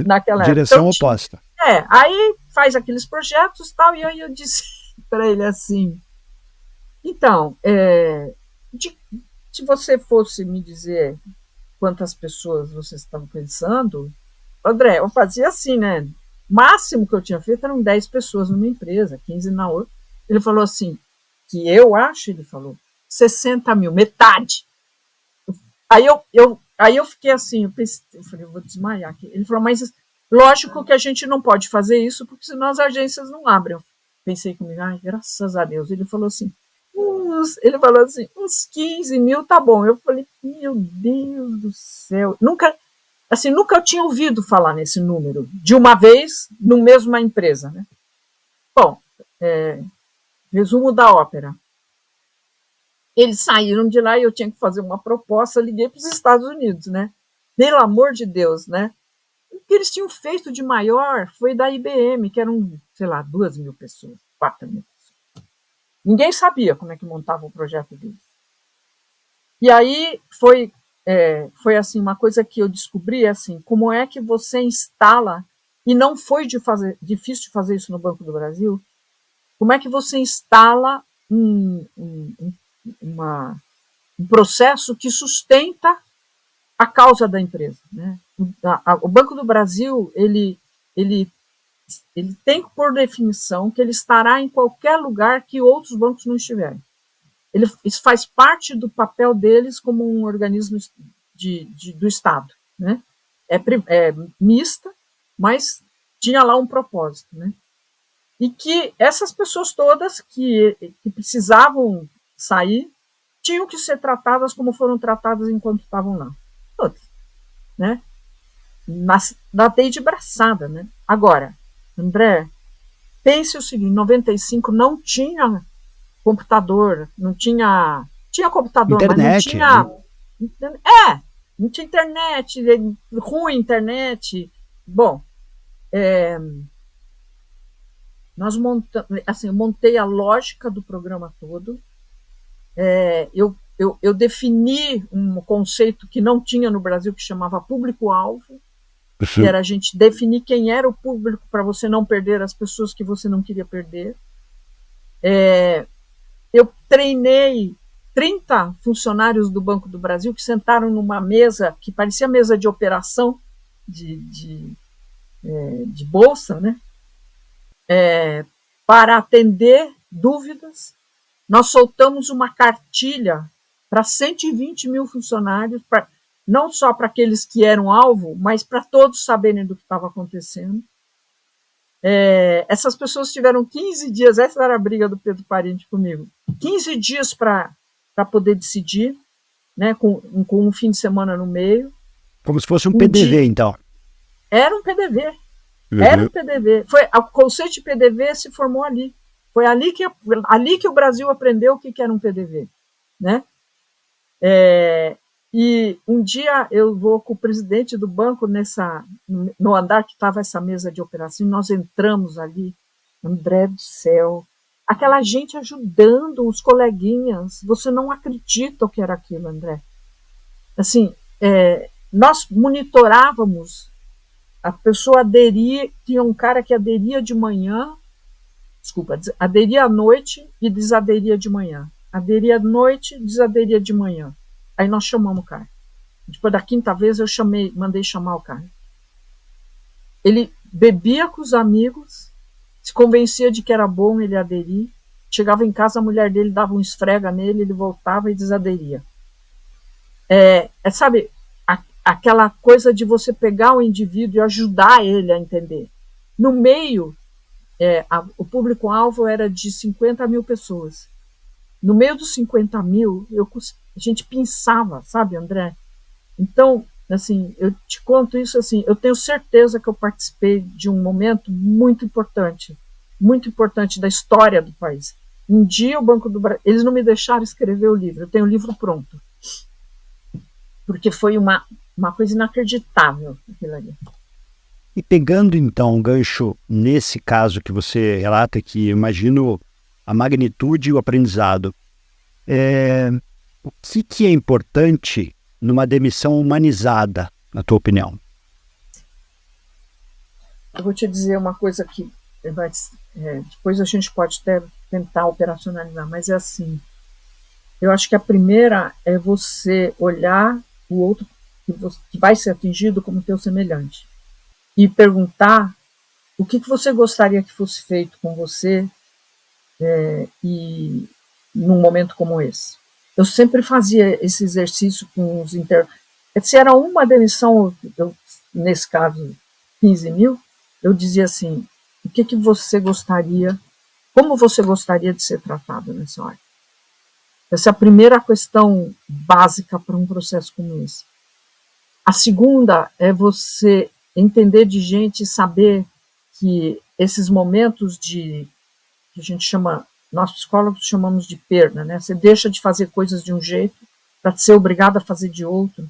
naquela época. Direção oposta. Aí faz aqueles projetos e tal, e aí eu disse para ele assim, então, se você fosse me dizer quantas pessoas vocês estão pensando, André, eu fazia assim, né? O máximo que eu tinha feito eram 10 pessoas numa empresa, 15 na outra. Ele falou assim, que eu acho, ele falou, 60 mil, metade. Aí eu fiquei assim, eu falei, eu vou desmaiar aqui. Ele falou, mas lógico que a gente não pode fazer isso, porque senão as agências não abrem. Eu pensei comigo, graças a Deus. Ele falou assim, uns 15 mil tá bom. Eu falei, meu Deus do céu. Nunca eu tinha ouvido falar nesse número, de uma vez, no mesma empresa, né? Bom, resumo da ópera. Eles saíram de lá e eu tinha que fazer uma proposta, liguei para os Estados Unidos, né? Pelo amor de Deus, né? O que eles tinham feito de maior foi da IBM, que eram, sei lá, 2 mil pessoas, 4 mil pessoas. Ninguém sabia como é que montava o projeto deles. E aí foi assim, uma coisa que eu descobri, assim, como é que você instala, e não foi difícil de fazer isso no Banco do Brasil, como é que você instala um processo que sustenta a causa da empresa. Né? O Banco do Brasil, ele tem, por definição, que ele estará em qualquer lugar que outros bancos não estiverem. Isso faz parte do papel deles como um organismo do Estado. Né? É mista, mas tinha lá um propósito. Né? E que essas pessoas todas que precisavam sair tinham que ser tratadas como foram tratadas enquanto estavam lá. Todas. Né? Nadei de braçada. Né? Agora, André, pense o seguinte, em 95 não tinha computador, não tinha computador, internet, mas não tinha... não tinha internet, ruim internet. Bom, nós assim, eu montei a lógica do programa todo, eu defini um conceito que não tinha no Brasil, que chamava público-alvo, que era a gente definir quem era o público para você não perder as pessoas que você não queria perder. Eu treinei 30 funcionários do Banco do Brasil que sentaram numa mesa que parecia mesa de operação de bolsa, né? Para atender dúvidas. Nós soltamos uma cartilha para 120 mil funcionários, não só para aqueles que eram alvo, mas para todos saberem do que estava acontecendo. Essas pessoas tiveram 15 dias, essa era a briga do Pedro Parente comigo, 15 dias para poder decidir, né, com um fim de semana no meio. Como se fosse um PDV, então. Era um PDV. Era um PDV. O conceito de PDV se formou ali. Foi ali que o Brasil aprendeu o que era um PDV. Né? E um dia eu vou com o presidente do banco no andar que estava essa mesa de operação, e nós entramos ali, André do céu, aquela gente ajudando os coleguinhas, você não acredita o que era aquilo, André. Assim, nós monitorávamos, a pessoa aderia, tinha um cara que aderia de manhã, aderia à noite e desaderia de manhã. Aderia à noite, desaderia de manhã. Aí nós chamamos o cara. Depois da quinta vez eu mandei chamar o cara. Ele bebia com os amigos, se convencia de que era bom ele aderir. Chegava em casa, a mulher dele dava um esfrega nele, ele voltava e desaderia. Sabe, aquela coisa de você pegar o indivíduo e ajudar ele a entender. No meio, o público-alvo era de 50 mil pessoas. No meio dos 50 mil, a gente pensava, sabe, André? Então, assim, eu te conto isso assim, eu tenho certeza que eu participei de um momento muito importante da história do país. Um dia o Banco do Brasil, eles não me deixaram escrever o livro, eu tenho o livro pronto. Porque foi uma coisa inacreditável aquilo ali. E pegando então um gancho nesse caso que você relata, que eu imagino a magnitude e o aprendizado, o que é importante numa demissão humanizada, na tua opinião? Eu vou te dizer uma coisa que depois a gente pode até tentar operacionalizar, mas é assim, eu acho que a primeira é você olhar o outro que vai ser atingido como teu semelhante e perguntar o que você gostaria que fosse feito com você e num momento como esse. Eu sempre fazia esse exercício com os Se era uma demissão, nesse caso 15 mil, eu dizia assim, o que você gostaria, como você gostaria de ser tratado nessa hora? Essa é a primeira questão básica para um processo como esse. A segunda é você entender de gente e saber que esses momentos que a gente chama, nós psicólogos chamamos de perda, né? Você deixa de fazer coisas de um jeito para ser obrigado a fazer de outro.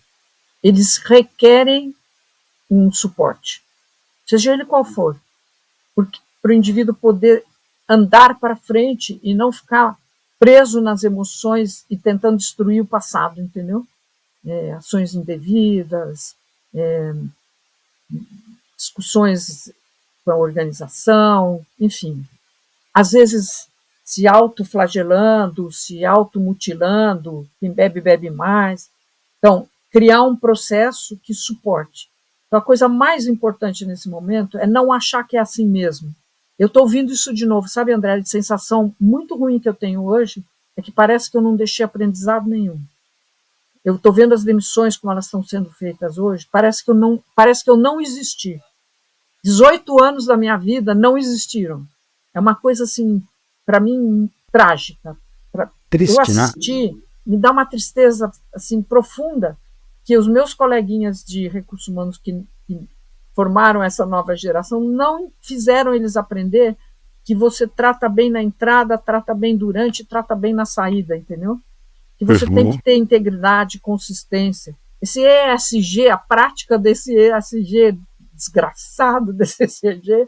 Eles requerem um suporte, seja ele qual for, para o indivíduo poder andar para frente e não ficar preso nas emoções e tentando destruir o passado, entendeu? Ações indevidas, discussões com a organização, enfim. Às vezes se autoflagelando, se automutilando, quem bebe, bebe mais. Então, criar um processo que suporte. Então, a coisa mais importante nesse momento é não achar que é assim mesmo. Eu estou ouvindo isso de novo, sabe, André? A sensação muito ruim que eu tenho hoje é que parece que eu não deixei aprendizado nenhum. Eu estou vendo as demissões como elas estão sendo feitas hoje, parece que eu não existi. 18 anos da minha vida não existiram. É uma coisa, assim, para mim, trágica. Triste, eu assisti, né? Me dá uma tristeza assim, profunda, que os meus coleguinhas de recursos humanos que formaram essa nova geração não fizeram eles aprender que você trata bem na entrada, trata bem durante, trata bem na saída, entendeu? Que você tem que ter integridade, consistência. Esse ESG, a prática desse ESG desgraçado, desse ESG,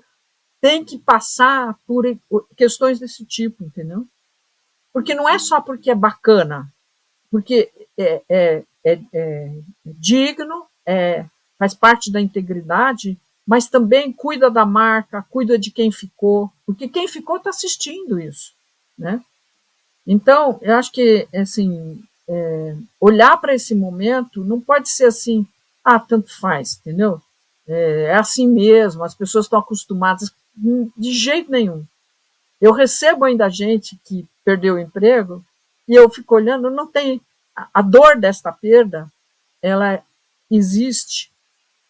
tem que passar por questões desse tipo, entendeu? Porque não é só porque é bacana, porque é digno, faz parte da integridade, mas também cuida da marca, cuida de quem ficou, porque quem ficou está assistindo isso, né? Então, eu acho que, assim, olhar para esse momento não pode ser assim, tanto faz, entendeu? é assim mesmo, as pessoas estão acostumadas, de jeito nenhum. Eu recebo ainda gente que perdeu o emprego e eu fico olhando, não tem a dor desta perda, ela existe,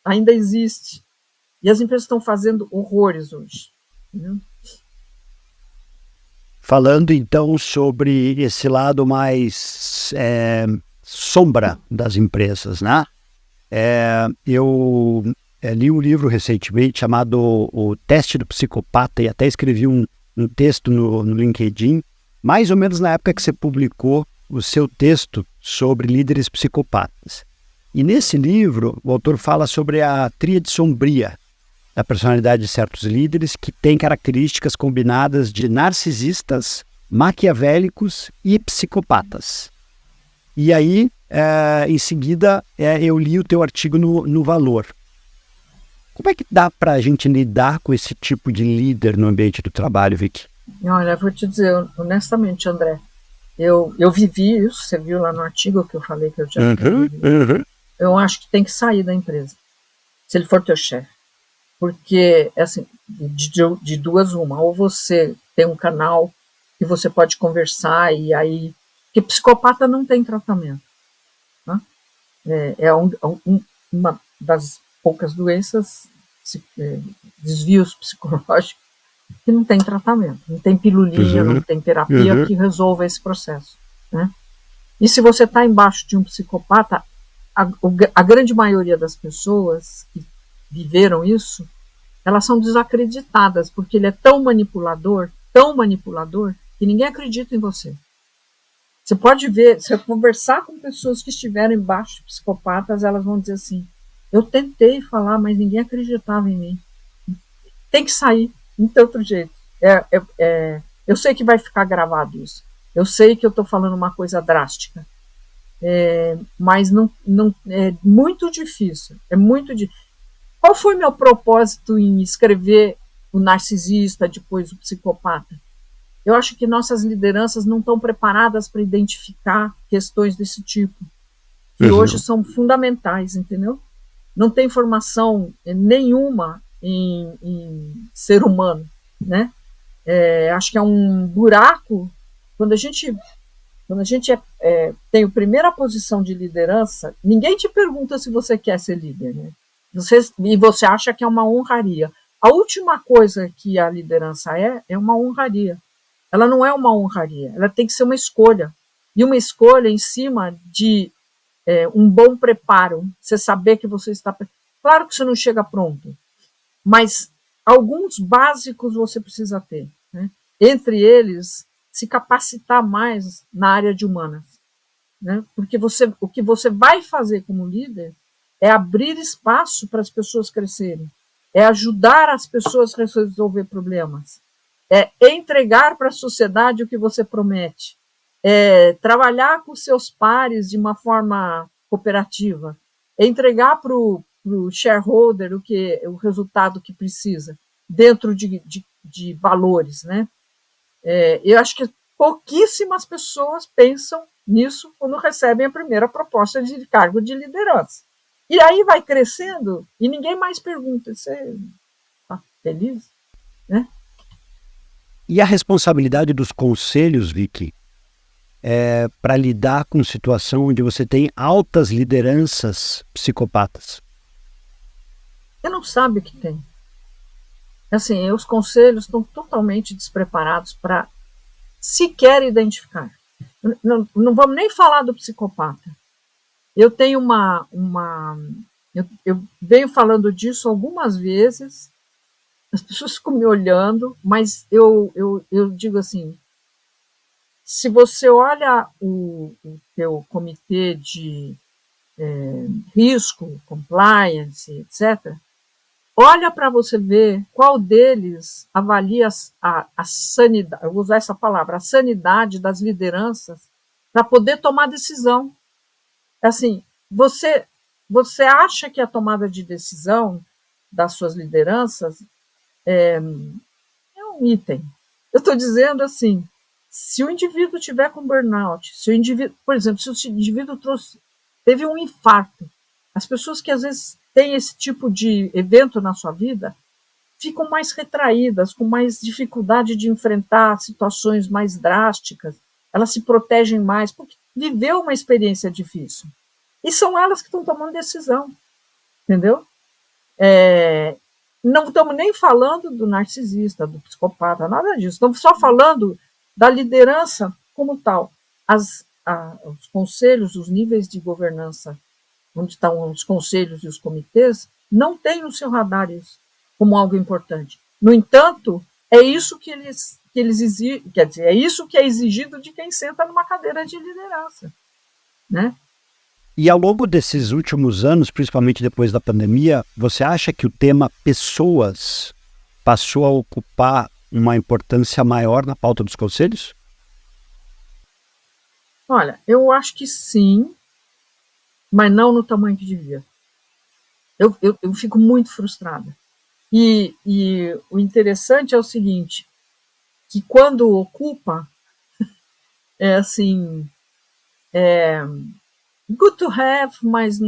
ainda existe. E as empresas estão fazendo horrores hoje. Né? Falando então sobre esse lado mais sombra das empresas, né? Eu li um livro recentemente chamado O Teste do Psicopata e até escrevi um texto no LinkedIn, mais ou menos na época que você publicou o seu texto sobre líderes psicopatas. E nesse livro, o autor fala sobre a tríade sombria da personalidade de certos líderes que tem características combinadas de narcisistas, maquiavélicos e psicopatas. E aí, em seguida, eu li o teu artigo no Valor. Como é que dá para a gente lidar com esse tipo de líder no ambiente do trabalho, Vicky? Olha, vou te dizer honestamente, André, eu vivi isso, você viu lá no artigo que eu falei que eu já vivi. Eu acho que tem que sair da empresa, se ele for teu chefe. Porque, assim, de duas uma, ou você tem um canal que você pode conversar e aí... Porque psicopata não tem tratamento. Né? Uma das poucas doenças, desvios psicológicos, que não tem tratamento, não tem pilulinha, não tem terapia que resolva esse processo. Né? E se você está embaixo de um psicopata, a grande maioria das pessoas que viveram isso, elas são desacreditadas, porque ele é tão manipulador, que ninguém acredita em você. Você pode ver, se eu conversar com pessoas que estiveram embaixo de psicopatas, elas vão dizer assim, eu tentei falar, mas ninguém acreditava em mim. Tem que sair, não tem outro jeito. Eu sei que vai ficar gravado isso. Eu sei que eu estou falando uma coisa drástica. Mas não, é muito difícil. É muito difícil. Qual foi meu propósito em escrever o narcisista, depois o psicopata? Eu acho que nossas lideranças não estão preparadas para identificar questões desse tipo, que hoje são fundamentais, entendeu? Não tem formação nenhuma em ser humano, né? Acho que é um buraco. Quando a gente tem a primeira posição de liderança, ninguém te pergunta se você quer ser líder, né? E você acha que é uma honraria. A última coisa que a liderança é uma honraria. Ela não é uma honraria, ela tem que ser uma escolha. E uma escolha em cima de um bom preparo. Você saber que você está... Claro que você não chega pronto, mas alguns básicos você precisa ter. Né? Entre eles, se capacitar mais na área de humanas. Né? Porque o que você vai fazer como líder é abrir espaço para as pessoas crescerem, é ajudar as pessoas a resolver problemas, é entregar para a sociedade o que você promete, é trabalhar com seus pares de uma forma cooperativa, é entregar para o shareholder o resultado que precisa, dentro de valores. Né? Eu acho que pouquíssimas pessoas pensam nisso quando recebem a primeira proposta de cargo de liderança. E aí vai crescendo e ninguém mais pergunta, você está feliz? Né? E a responsabilidade dos conselhos, Vicky, para lidar com situação onde você tem altas lideranças psicopatas? Você não sabe o que tem. Assim, os conselhos estão totalmente despreparados para sequer identificar. Não vamos nem falar do psicopata. Eu tenho eu venho falando disso algumas vezes, as pessoas ficam me olhando, mas eu digo assim, se você olha o teu comitê de risco, compliance, etc., olha para você ver qual deles avalia a sanidade, eu vou usar essa palavra, a sanidade das lideranças para poder tomar decisão. Assim, você acha que a tomada de decisão das suas lideranças é um item. Eu estou dizendo assim, se o indivíduo tiver com burnout, se o indivíduo, por exemplo, se o indivíduo teve um infarto, as pessoas que às vezes têm esse tipo de evento na sua vida ficam mais retraídas, com mais dificuldade de enfrentar situações mais drásticas, elas se protegem mais, porque viveu uma experiência difícil. E são elas que estão tomando decisão, entendeu? Não estamos nem falando do narcisista, do psicopata, nada disso. Estamos só falando da liderança como tal. Os conselhos, os níveis de governança, onde estão os conselhos e os comitês, não têm no seu radar isso como algo importante. No entanto, é isso que eles exigem, quer dizer, é isso que é exigido de quem senta numa cadeira de liderança, né? E ao longo desses últimos anos, principalmente depois da pandemia, você acha que o tema pessoas passou a ocupar uma importância maior na pauta dos conselhos? Olha, eu acho que sim, mas não no tamanho que devia. Eu fico muito frustrada. E o interessante é o seguinte, que quando ocupa, é assim, good to have, mas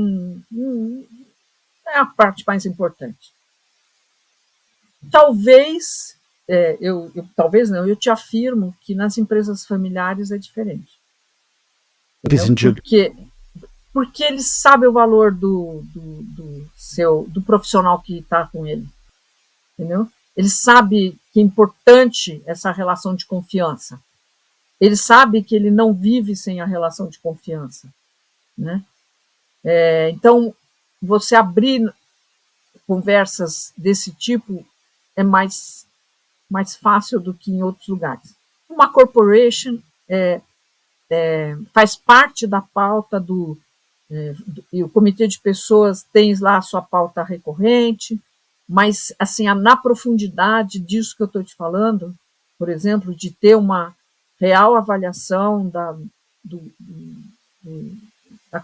é a parte mais importante. Talvez, talvez não, eu te afirmo que nas empresas familiares é diferente. Porque eles sabem o valor do profissional que está com ele. Entendeu? Ele sabe que é importante essa relação de confiança. Ele sabe que ele não vive sem a relação de confiança, né? Então, você abrir conversas desse tipo é mais fácil do que em outros lugares. Uma corporation faz parte da pauta e o comitê de pessoas tem lá a sua pauta recorrente, mas assim, na profundidade disso que eu estou te falando, por exemplo, de ter uma real avaliação da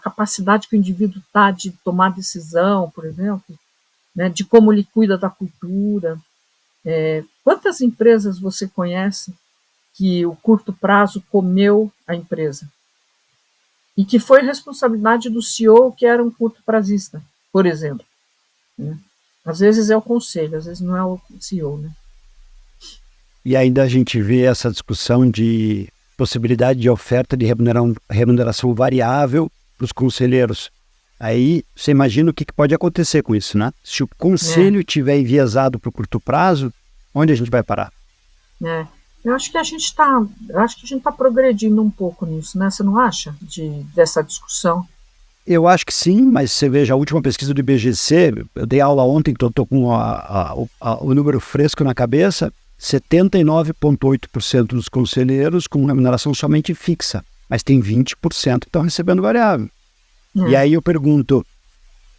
capacidade que o indivíduo está de tomar decisão, por exemplo, né, de como ele cuida da cultura. Quantas empresas você conhece que o curto prazo comeu a empresa? E que foi responsabilidade do CEO, que era um curto prazista, por exemplo, né? Às vezes é o conselho, às vezes não é o CEO, né? E ainda a gente vê essa discussão de possibilidade de oferta de remuneração variável para os conselheiros. Aí você imagina o que pode acontecer com isso, né? Se o conselho estiver enviesado para o curto prazo, onde a gente vai parar? Eu acho que a gente está progredindo um pouco nisso, né? Você não acha? Dessa discussão? Eu acho que sim, mas você veja a última pesquisa do IBGC, eu dei aula ontem, então estou com o número fresco na cabeça, 79,8% dos conselheiros com remuneração somente fixa, mas tem 20% que estão recebendo variável. E aí eu pergunto,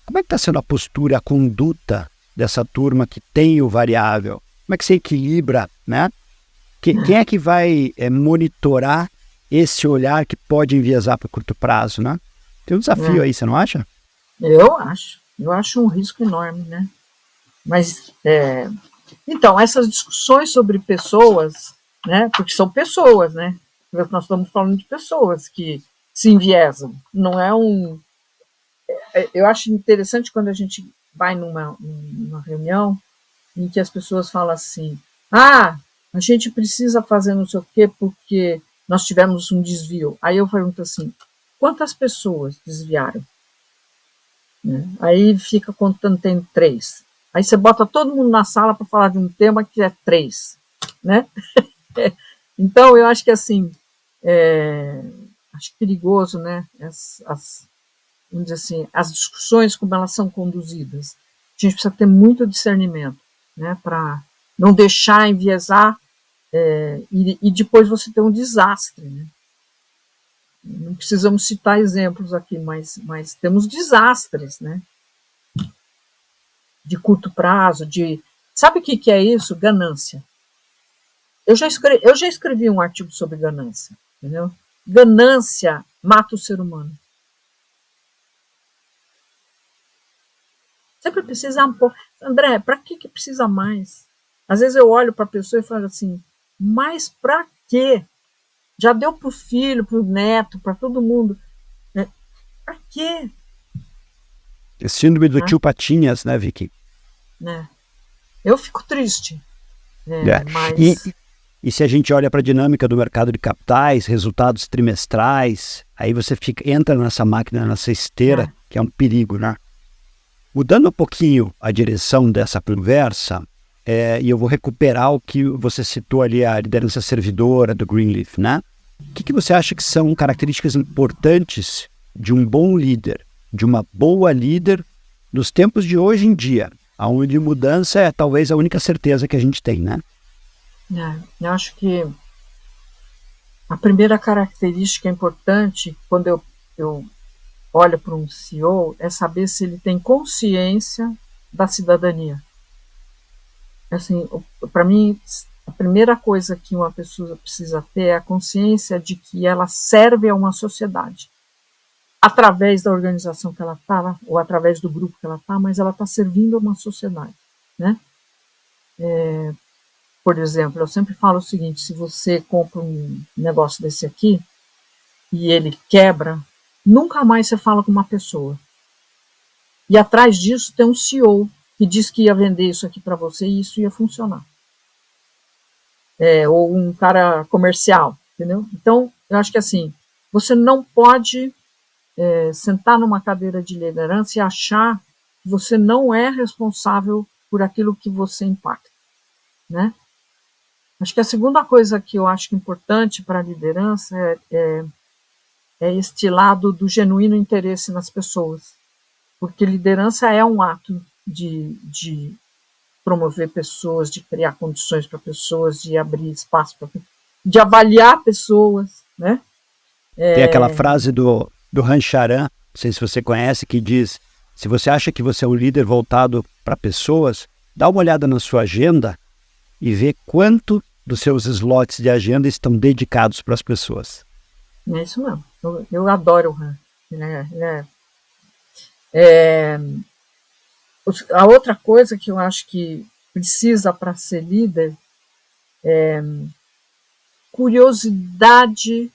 como é que está sendo a postura, a conduta dessa turma que tem o variável? Como é que você equilibra, né? Quem é que vai monitorar esse olhar que pode enviesar para o curto prazo, né? Tem um desafio aí, você não acha? Eu acho um risco enorme, né? Mas, então, essas discussões sobre pessoas, né? Porque são pessoas, né? Nós estamos falando de pessoas que se enviesam. Não é eu acho interessante quando a gente vai numa reunião em que as pessoas falam assim, a gente precisa fazer não sei o quê porque nós tivemos um desvio. Aí eu pergunto assim, quantas pessoas desviaram? Né? Aí fica contando, tem 3. Aí você bota todo mundo na sala para falar de um tema que é 3. Né? Então, eu acho que assim, acho perigoso, né? Vamos dizer assim, as discussões, como elas são conduzidas. A gente precisa ter muito discernimento, né? Para não deixar enviesar e depois você ter um desastre, né? Não precisamos citar exemplos aqui, mas temos desastres, né? De curto prazo, Sabe o que é isso? Ganância. Eu já escrevi um artigo sobre ganância, entendeu? Ganância mata o ser humano. Sempre precisa um pouco. André, para que precisa mais? Às vezes eu olho para a pessoa e falo assim, mas para quê? Já deu para o filho, para o neto, para todo mundo. Né? Para quê? Síndrome do né? tio Patinhas, né, Vicky? Né? Eu fico triste, É. mas... E se a gente olha para a dinâmica do mercado de capitais, resultados trimestrais, aí você entra nessa máquina, nessa esteira, que é um perigo, né? Mudando um pouquinho a direção dessa conversa, e eu vou recuperar o que você citou ali, a liderança servidora do Greenleaf, né? O que você acha que são características importantes de um bom líder, de uma boa líder nos tempos de hoje em dia, onde mudança é talvez a única certeza que a gente tem, né? Eu acho que a primeira característica importante quando eu olho para um CEO é saber se ele tem consciência da cidadania. Assim, para mim, a primeira coisa que uma pessoa precisa ter é a consciência de que ela serve a uma sociedade, através da organização que ela está, ou através do grupo que ela está, mas ela está servindo a uma sociedade, né? Por exemplo, eu sempre falo o seguinte: se você compra um negócio desse aqui e ele quebra, nunca mais você fala com uma pessoa. E atrás disso tem um CEO que diz que ia vender isso aqui para você e isso ia funcionar. Ou um cara comercial, entendeu? Então, eu acho que assim, você não pode sentar numa cadeira de liderança e achar que você não é responsável por aquilo que você impacta, né? Acho que a segunda coisa que eu acho importante para a liderança é este lado do genuíno interesse nas pessoas, porque liderança é um ato de promover pessoas, de criar condições para pessoas, de abrir espaço para de avaliar pessoas, né? Tem aquela frase do Rancharan, não sei se você conhece, que diz: se você acha que você é um líder voltado para pessoas, dá uma olhada na sua agenda e vê quanto dos seus slots de agenda estão dedicados para as pessoas. É isso mesmo. Eu adoro o Han. A outra coisa que eu acho que precisa para ser líder é curiosidade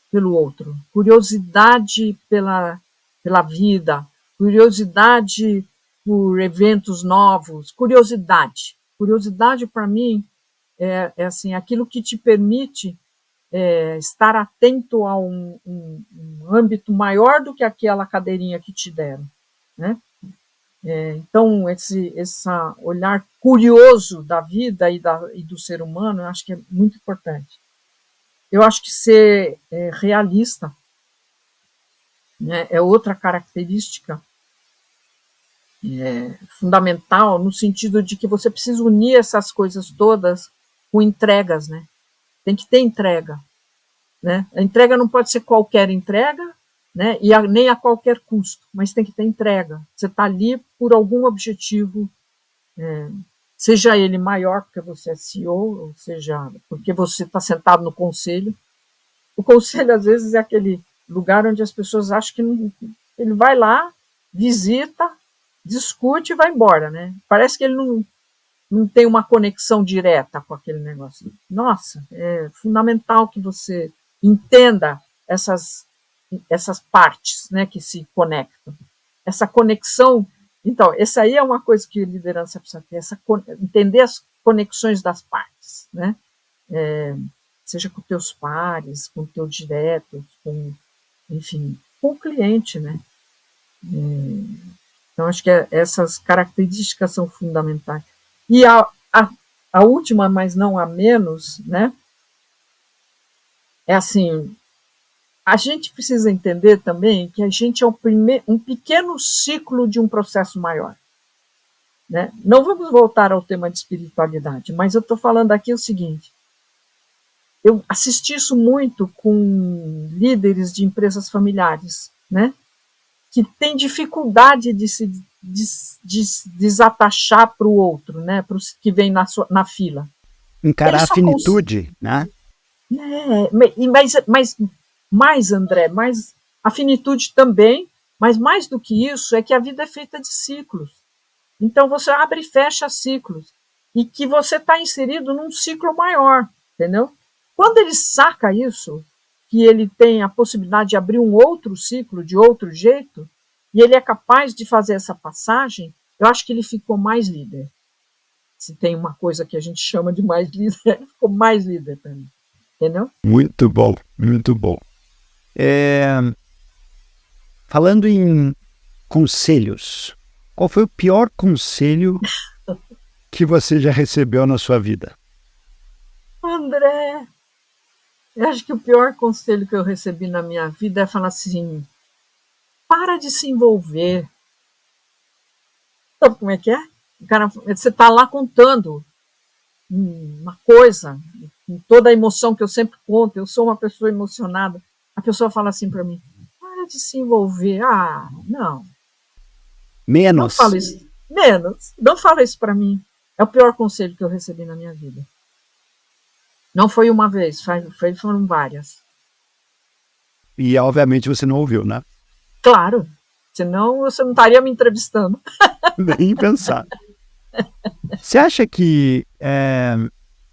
pelo outro, curiosidade pela vida, curiosidade por eventos novos, curiosidade. Curiosidade, para mim, é assim, aquilo que te permite estar atento a um âmbito maior do que aquela cadeirinha que te deram, né? Então, esse olhar curioso da vida e do ser humano, eu acho que é muito importante. Eu acho que ser realista, né, é outra característica fundamental, no sentido de que você precisa unir essas coisas todas com entregas, né? Tem que ter entrega, né? A entrega não pode ser qualquer entrega, né? E nem a qualquer custo, mas tem que ter entrega. Você está ali por algum objetivo, seja ele maior porque você é CEO, ou seja porque você está sentado no conselho. O conselho, às vezes, é aquele lugar onde as pessoas acham que ele vai lá, visita, discute e vai embora, né? Parece que ele não tem uma conexão direta com aquele negócio. Nossa, é fundamental que você entenda essas partes, né, que se conectam. Essa conexão. Então, essa aí é uma coisa que a liderança precisa ter, entender as conexões das partes, né? Seja com teus pares, com teus diretos, enfim, com o cliente, né? Então, acho que essas características são fundamentais. E a última, mas não a menos, né? É assim, a gente precisa entender também que a gente é um pequeno ciclo de um processo maior, né? Não vamos voltar ao tema de espiritualidade, mas eu estou falando aqui o seguinte: eu assisti isso muito com líderes de empresas familiares, né? Que têm dificuldade de se desatachar para o outro, né? Para os que vem na fila. Encarar a finitude, né? Mas mais, André, mais a finitude também, mas mais do que isso é que a vida é feita de ciclos. Então você abre e fecha ciclos e que você está inserido num ciclo maior, entendeu? Quando ele saca isso, que ele tem a possibilidade de abrir um outro ciclo de outro jeito, e ele é capaz de fazer essa passagem, eu acho que ele ficou mais líder. Se tem uma coisa que a gente chama de mais líder, ele ficou mais líder para mim. Entendeu? Muito bom, muito bom. Falando em conselhos, qual foi o pior conselho que você já recebeu na sua vida? André, eu acho que o pior conselho que eu recebi na minha vida é falar assim, para de se envolver. Sabe como é que é? O cara, você está lá contando uma coisa, com toda a emoção que eu sempre conto, eu sou uma pessoa emocionada, a pessoa fala assim para mim, para de se envolver. Ah, não. Menos. Não fala isso. Menos. Não fala isso para mim. É o pior conselho que eu recebi na minha vida. Não foi uma vez, foram várias. E obviamente você não ouviu, né? Claro. Senão você não estaria me entrevistando. Nem pensar. Você acha que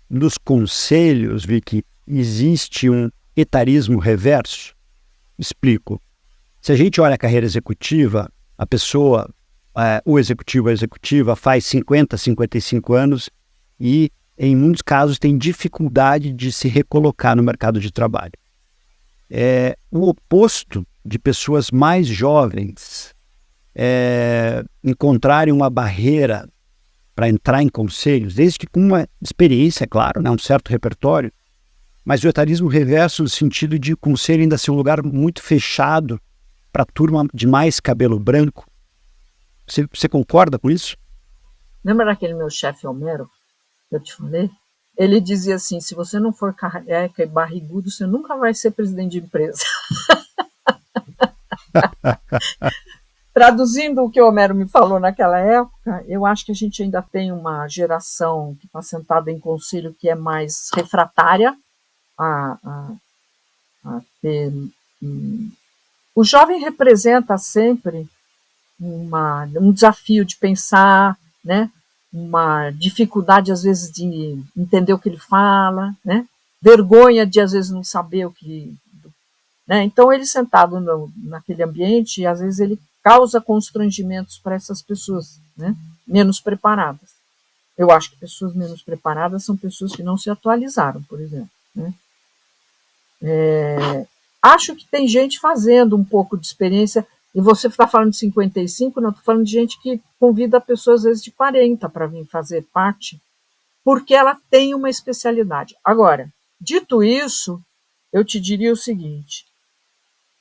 nos conselhos, Vicky, existe um etarismo reverso? Explico. Se a gente olha a carreira executiva, a pessoa, o executivo, a executiva, faz 50, 55 anos e, em muitos casos, tem dificuldade de se recolocar no mercado de trabalho. O oposto de pessoas mais jovens encontrarem uma barreira para entrar em conselhos, desde que com uma experiência, claro, né, um certo repertório, mas o etarismo reverso no sentido de o conselho ainda ser um lugar muito fechado para a turma de mais cabelo branco. Você concorda com isso? Lembra daquele meu chefe Homero, que eu te falei? Ele dizia assim, se você não for careca e barrigudo, você nunca vai ser presidente de empresa. Traduzindo o que o Homero me falou naquela época, eu acho que a gente ainda tem uma geração que está sentada em conselho que é mais refratária a ter... O jovem representa sempre um desafio de pensar, né? Uma dificuldade, às vezes, de entender o que ele fala, né? Vergonha de, às vezes, não saber o que... Né? Então, ele sentado naquele ambiente, às vezes, ele causa constrangimentos para essas pessoas, né? Menos preparadas. Eu acho que pessoas menos preparadas são pessoas que não se atualizaram, por exemplo. Né? Acho que tem gente fazendo um pouco de experiência, e você está falando de 55, não, estou falando de gente que convida pessoas, às vezes, de 40 para vir fazer parte, porque ela tem uma especialidade. Agora, dito isso, eu te diria o seguinte,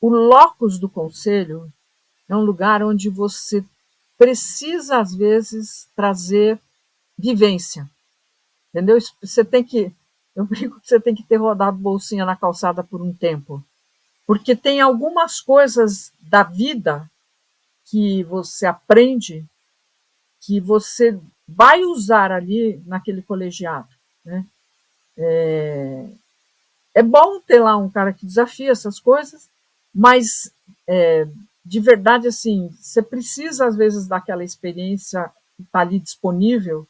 o locus do conselho é um lugar onde você precisa, às vezes, trazer vivência. Entendeu? Você tem que... Eu brinco que você tem que ter rodado bolsinha na calçada por um tempo. Porque tem algumas coisas da vida que você aprende que você vai usar ali naquele colegiado. Né? É bom ter lá um cara que desafia essas coisas, mas... de verdade, assim, você precisa, às vezes, daquela experiência que está ali disponível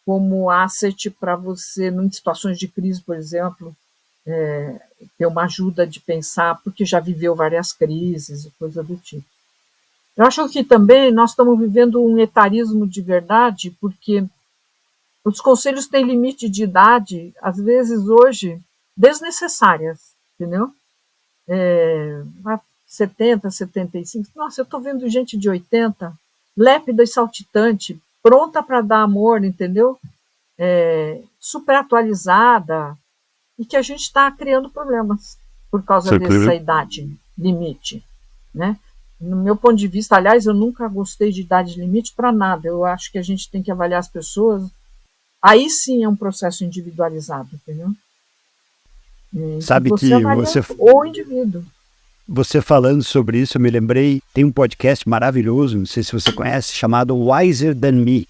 como asset para você, em situações de crise, por exemplo, ter uma ajuda de pensar, porque já viveu várias crises e coisa do tipo. Eu acho que também nós estamos vivendo um etarismo de verdade, porque os conselhos têm limite de idade, às vezes, hoje, desnecessárias, entendeu? 70, 75, nossa, eu estou vendo gente de 80, lépida e saltitante, pronta para dar amor, entendeu? Super atualizada, e que a gente está criando problemas por causa dessa idade limite. Né? No meu ponto de vista, aliás, eu nunca gostei de idade limite para nada, eu acho que a gente tem que avaliar as pessoas, aí sim é um processo individualizado, entendeu? Sabe que você... o indivíduo. Você falando sobre isso, eu me lembrei, tem um podcast maravilhoso, não sei se você conhece, chamado Wiser Than Me,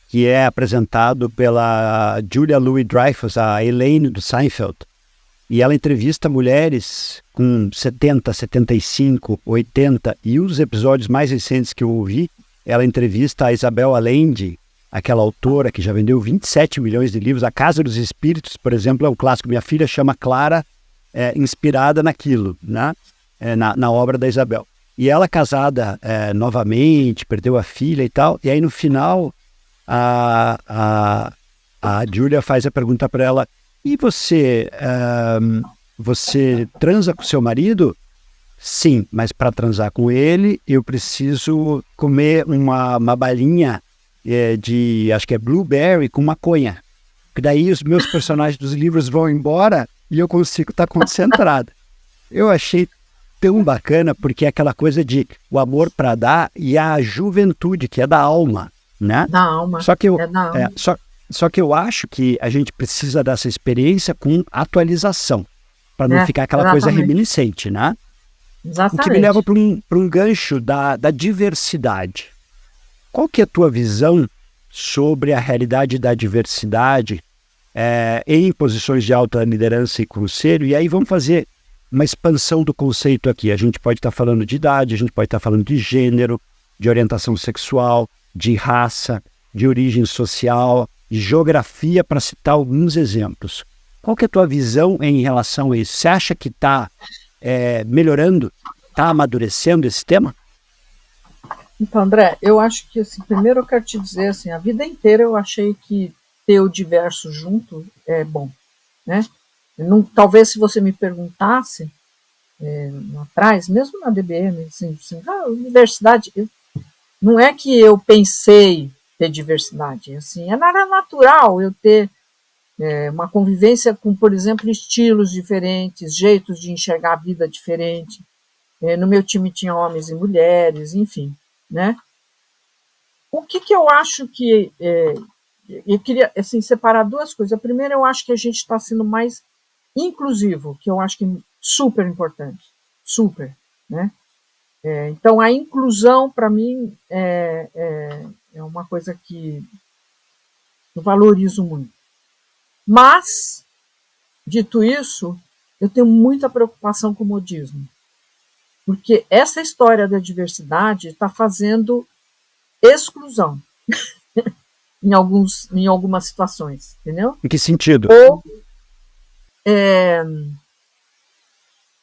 que é apresentado pela Julia Louis-Dreyfus, a Elaine do Seinfeld. E ela entrevista mulheres com 70, 75, 80, e um dos episódios mais recentes que eu ouvi, ela entrevista a Isabel Allende, aquela autora que já vendeu 27 milhões de livros. A Casa dos Espíritos, por exemplo, é um clássico. Minha filha chama Clara, inspirada naquilo, né? Na obra da Isabel. E ela casada novamente, perdeu a filha e tal. E aí no final, a Julia faz a pergunta para ela: e você transa com seu marido? Sim, mas para transar com ele, eu preciso comer uma balinha acho que é blueberry com maconha. Que daí os meus personagens dos livros vão embora e eu consigo estar concentrada. Eu achei tão bacana, porque é aquela coisa de o amor para dar e a juventude, que é da alma, né? Da alma. Só que eu, É da alma. só que eu acho que a gente precisa dessa experiência com atualização, para não ficar aquela coisa exatamente. reminiscente, né? O que me Exatamente. leva para um gancho da diversidade. Qual que é a tua visão sobre a realidade da diversidade em posições de alta liderança e conselho? E aí vamos fazer uma expansão do conceito aqui. A gente pode estar falando de idade, a gente pode estar falando de gênero, de orientação sexual, de raça, de origem social, de geografia, para citar alguns exemplos. Qual que é a tua visão em relação a isso? Você acha que está melhorando, está amadurecendo esse tema? Então, André, eu acho que, assim, primeiro eu quero te dizer, assim, a vida inteira eu achei que ter o diverso junto é bom, né? Não, talvez se você me perguntasse atrás, mesmo na DBM, assim, diversidade, não é que eu pensei ter diversidade, assim, era natural eu ter uma convivência com, por exemplo, estilos diferentes, jeitos de enxergar a vida diferente. No meu time tinha homens e mulheres, enfim, né? O que eu acho que eu queria, assim, separar duas coisas. A primeira, eu acho que a gente está sendo mais inclusivo, que eu acho que é super importante, super, né? Então, a inclusão, para mim, é uma coisa que eu valorizo muito. Mas, dito isso, eu tenho muita preocupação com o modismo, porque essa história da diversidade está fazendo exclusão em algumas situações, entendeu? Em que sentido? Ou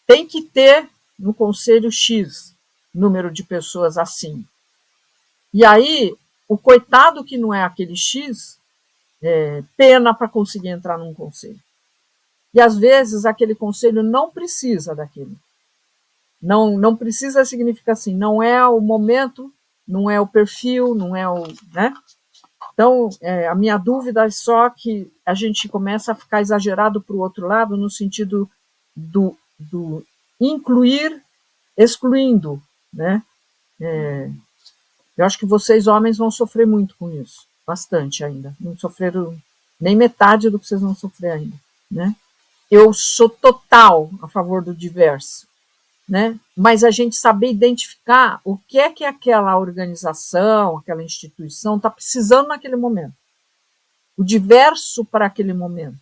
tem que ter no conselho X número de pessoas assim. E aí, o coitado que não é aquele X, pena para conseguir entrar num conselho. E às vezes aquele conselho não precisa daquilo. Não precisa significar assim, não é o momento, não é o perfil, não é o. Né? Então, a minha dúvida é só que a gente começa a ficar exagerado para o outro lado, no sentido do incluir, excluindo. Né? Eu acho que vocês, homens, vão sofrer muito com isso, bastante ainda. Não sofreram nem metade do que vocês vão sofrer ainda. Né? Eu sou total a favor do diverso. Né? Mas a gente saber identificar o que é que aquela organização, aquela instituição está precisando naquele momento. O diverso para aquele momento.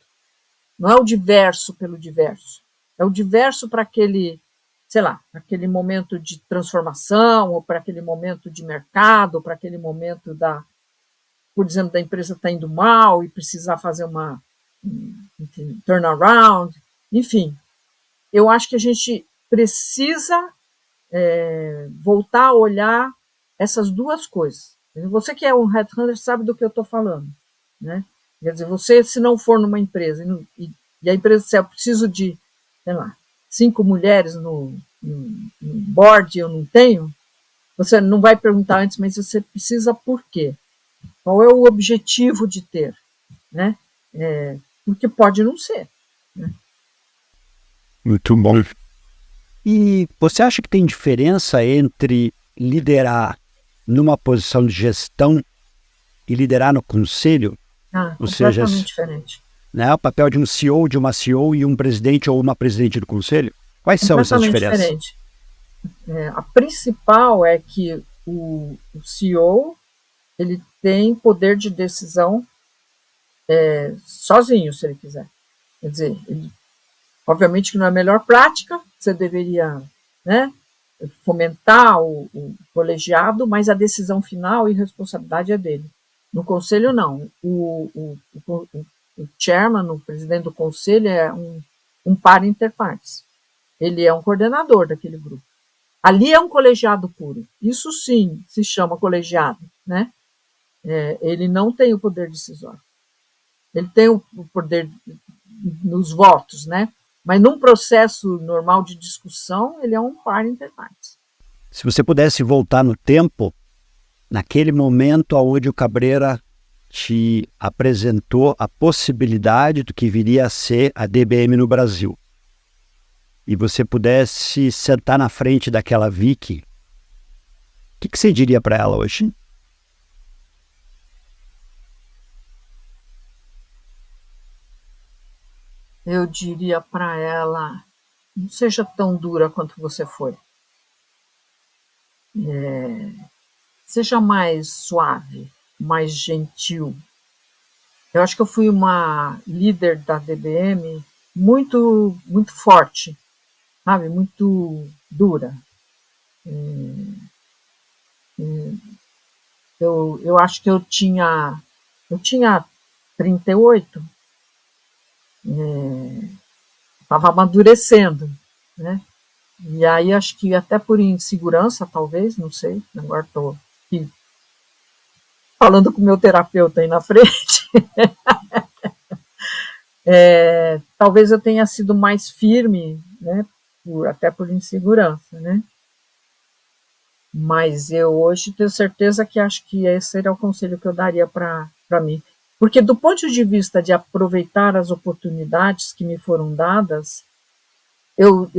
Não é o diverso pelo diverso. É o diverso para aquele, sei lá, aquele momento de transformação, ou para aquele momento de mercado, ou para aquele momento por exemplo, da empresa está indo mal e precisar fazer uma turnaround. Enfim, eu acho que a gente precisa voltar a olhar essas duas coisas. Você que é um headhunter sabe do que eu estou falando. Né? Quer dizer, você, se não for numa empresa e a empresa disser, eu preciso de, sei lá, 5 mulheres no board, eu não tenho, você não vai perguntar antes, mas você precisa por quê? Qual é o objetivo de ter? Né? Porque pode não ser. Né? Muito bom. E você acha que tem diferença entre liderar numa posição de gestão e liderar no conselho? Ou seja, Completamente diferente. Né, o papel de um CEO, de uma CEO e um presidente ou uma presidente do conselho? Quais são essas Completamente diferenças? diferente. A principal é que o CEO ele tem poder de decisão sozinho, se ele quiser. Quer dizer, obviamente que não é a melhor prática, você deveria, né, fomentar o colegiado, mas a decisão final e responsabilidade é dele. No conselho, não. O chairman, o presidente do conselho, é um par inter partes. Ele é um coordenador daquele grupo. Ali é um colegiado puro. Isso sim se chama colegiado, né? Ele não tem o poder decisório. Ele tem o poder nos votos, né? Mas num processo normal de discussão, ele é um par inter partes. Se você pudesse voltar no tempo, naquele momento onde o Cabreira te apresentou a possibilidade do que viria a ser a DBM no Brasil, e você pudesse sentar na frente daquela Vicky, o que você diria para ela hoje? Eu diria para ela, não seja tão dura quanto você foi. Seja mais suave, mais gentil. Eu acho que eu fui uma líder da DBM muito, muito forte, sabe? Muito dura. Eu acho que eu tinha 38, estava amadurecendo, né? E aí acho que até por insegurança, talvez, não sei, agora estou aqui falando com o meu terapeuta aí na frente, talvez eu tenha sido mais firme, né? Até por insegurança, né? Mas eu hoje tenho certeza que acho que esse seria o conselho que eu daria para mim. Porque do ponto de vista de aproveitar as oportunidades que me foram dadas, eu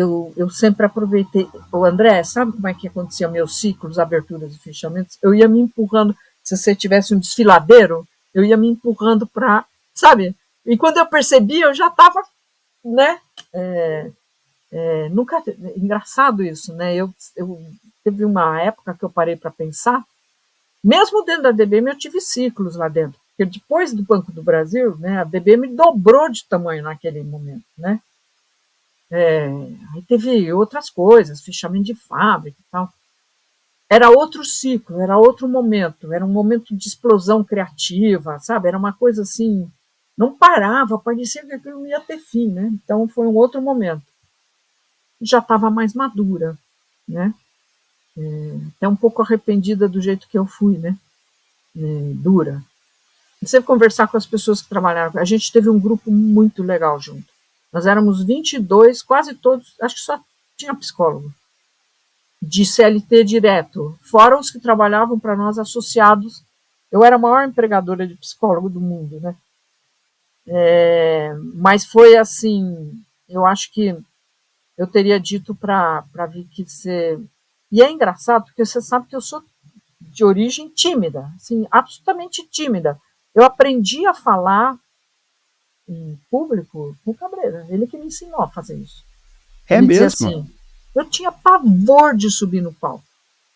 sempre aproveitei. O André, sabe como é que acontecia meus ciclos, aberturas e fechamentos? Eu ia me empurrando. Se você tivesse um desfiladeiro, eu ia me empurrando para, sabe? E quando eu percebia, eu já estava, né? Nunca, engraçado isso, né? Eu teve uma época que eu parei para pensar. Mesmo dentro da DBM, eu tive ciclos lá dentro. Porque depois do Banco do Brasil, né, a DBM dobrou de tamanho naquele momento, né? Aí teve outras coisas, fechamento de fábrica e tal. Era outro ciclo, era outro momento, era um momento de explosão criativa, sabe? Era uma coisa assim, não parava, parecia que aquilo não ia ter fim, né? Então foi um outro momento. Já estava mais madura, né? Até um pouco arrependida do jeito que eu fui, né? Dura. E sempre conversar com as pessoas que trabalharam. A gente teve um grupo muito legal junto. Nós éramos 22, quase todos, acho que só tinha psicólogo, de CLT direto, fora os que trabalhavam para nós associados. Eu era a maior empregadora de psicólogo do mundo, né? Mas foi assim, eu acho que eu teria dito para Vicky ser... E é engraçado, porque você sabe que eu sou de origem tímida, assim, absolutamente tímida. Eu aprendi a falar em público com o Cabreira, ele que me ensinou a fazer isso. É Ele dizia mesmo? assim, eu tinha pavor de subir no palco,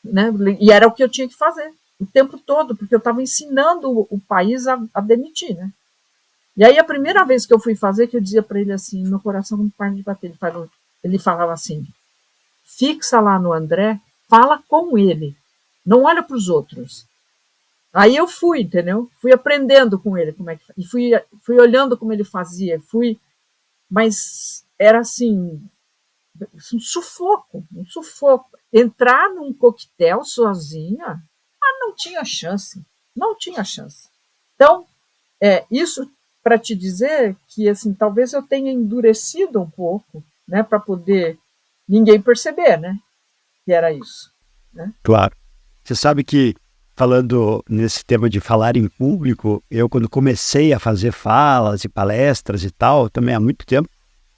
né? E era o que eu tinha que fazer o tempo todo, porque eu estava ensinando o país a demitir, né? E aí a primeira vez que eu fui fazer, que eu dizia para ele assim, meu coração não para de bater, ele falava assim, fixa lá no André, fala com ele, não olha para os outros. Aí eu fui, entendeu? Fui aprendendo com ele como é que e fui olhando como ele fazia, mas era assim, um sufoco. Entrar num coquetel sozinha, não tinha chance, não tinha chance. Então, isso para te dizer que assim, talvez eu tenha endurecido um pouco, né, para poder ninguém perceber, né, que era isso, né? Claro. Você sabe que, falando nesse tema de falar em público, eu quando comecei a fazer falas e palestras e tal, também há muito tempo,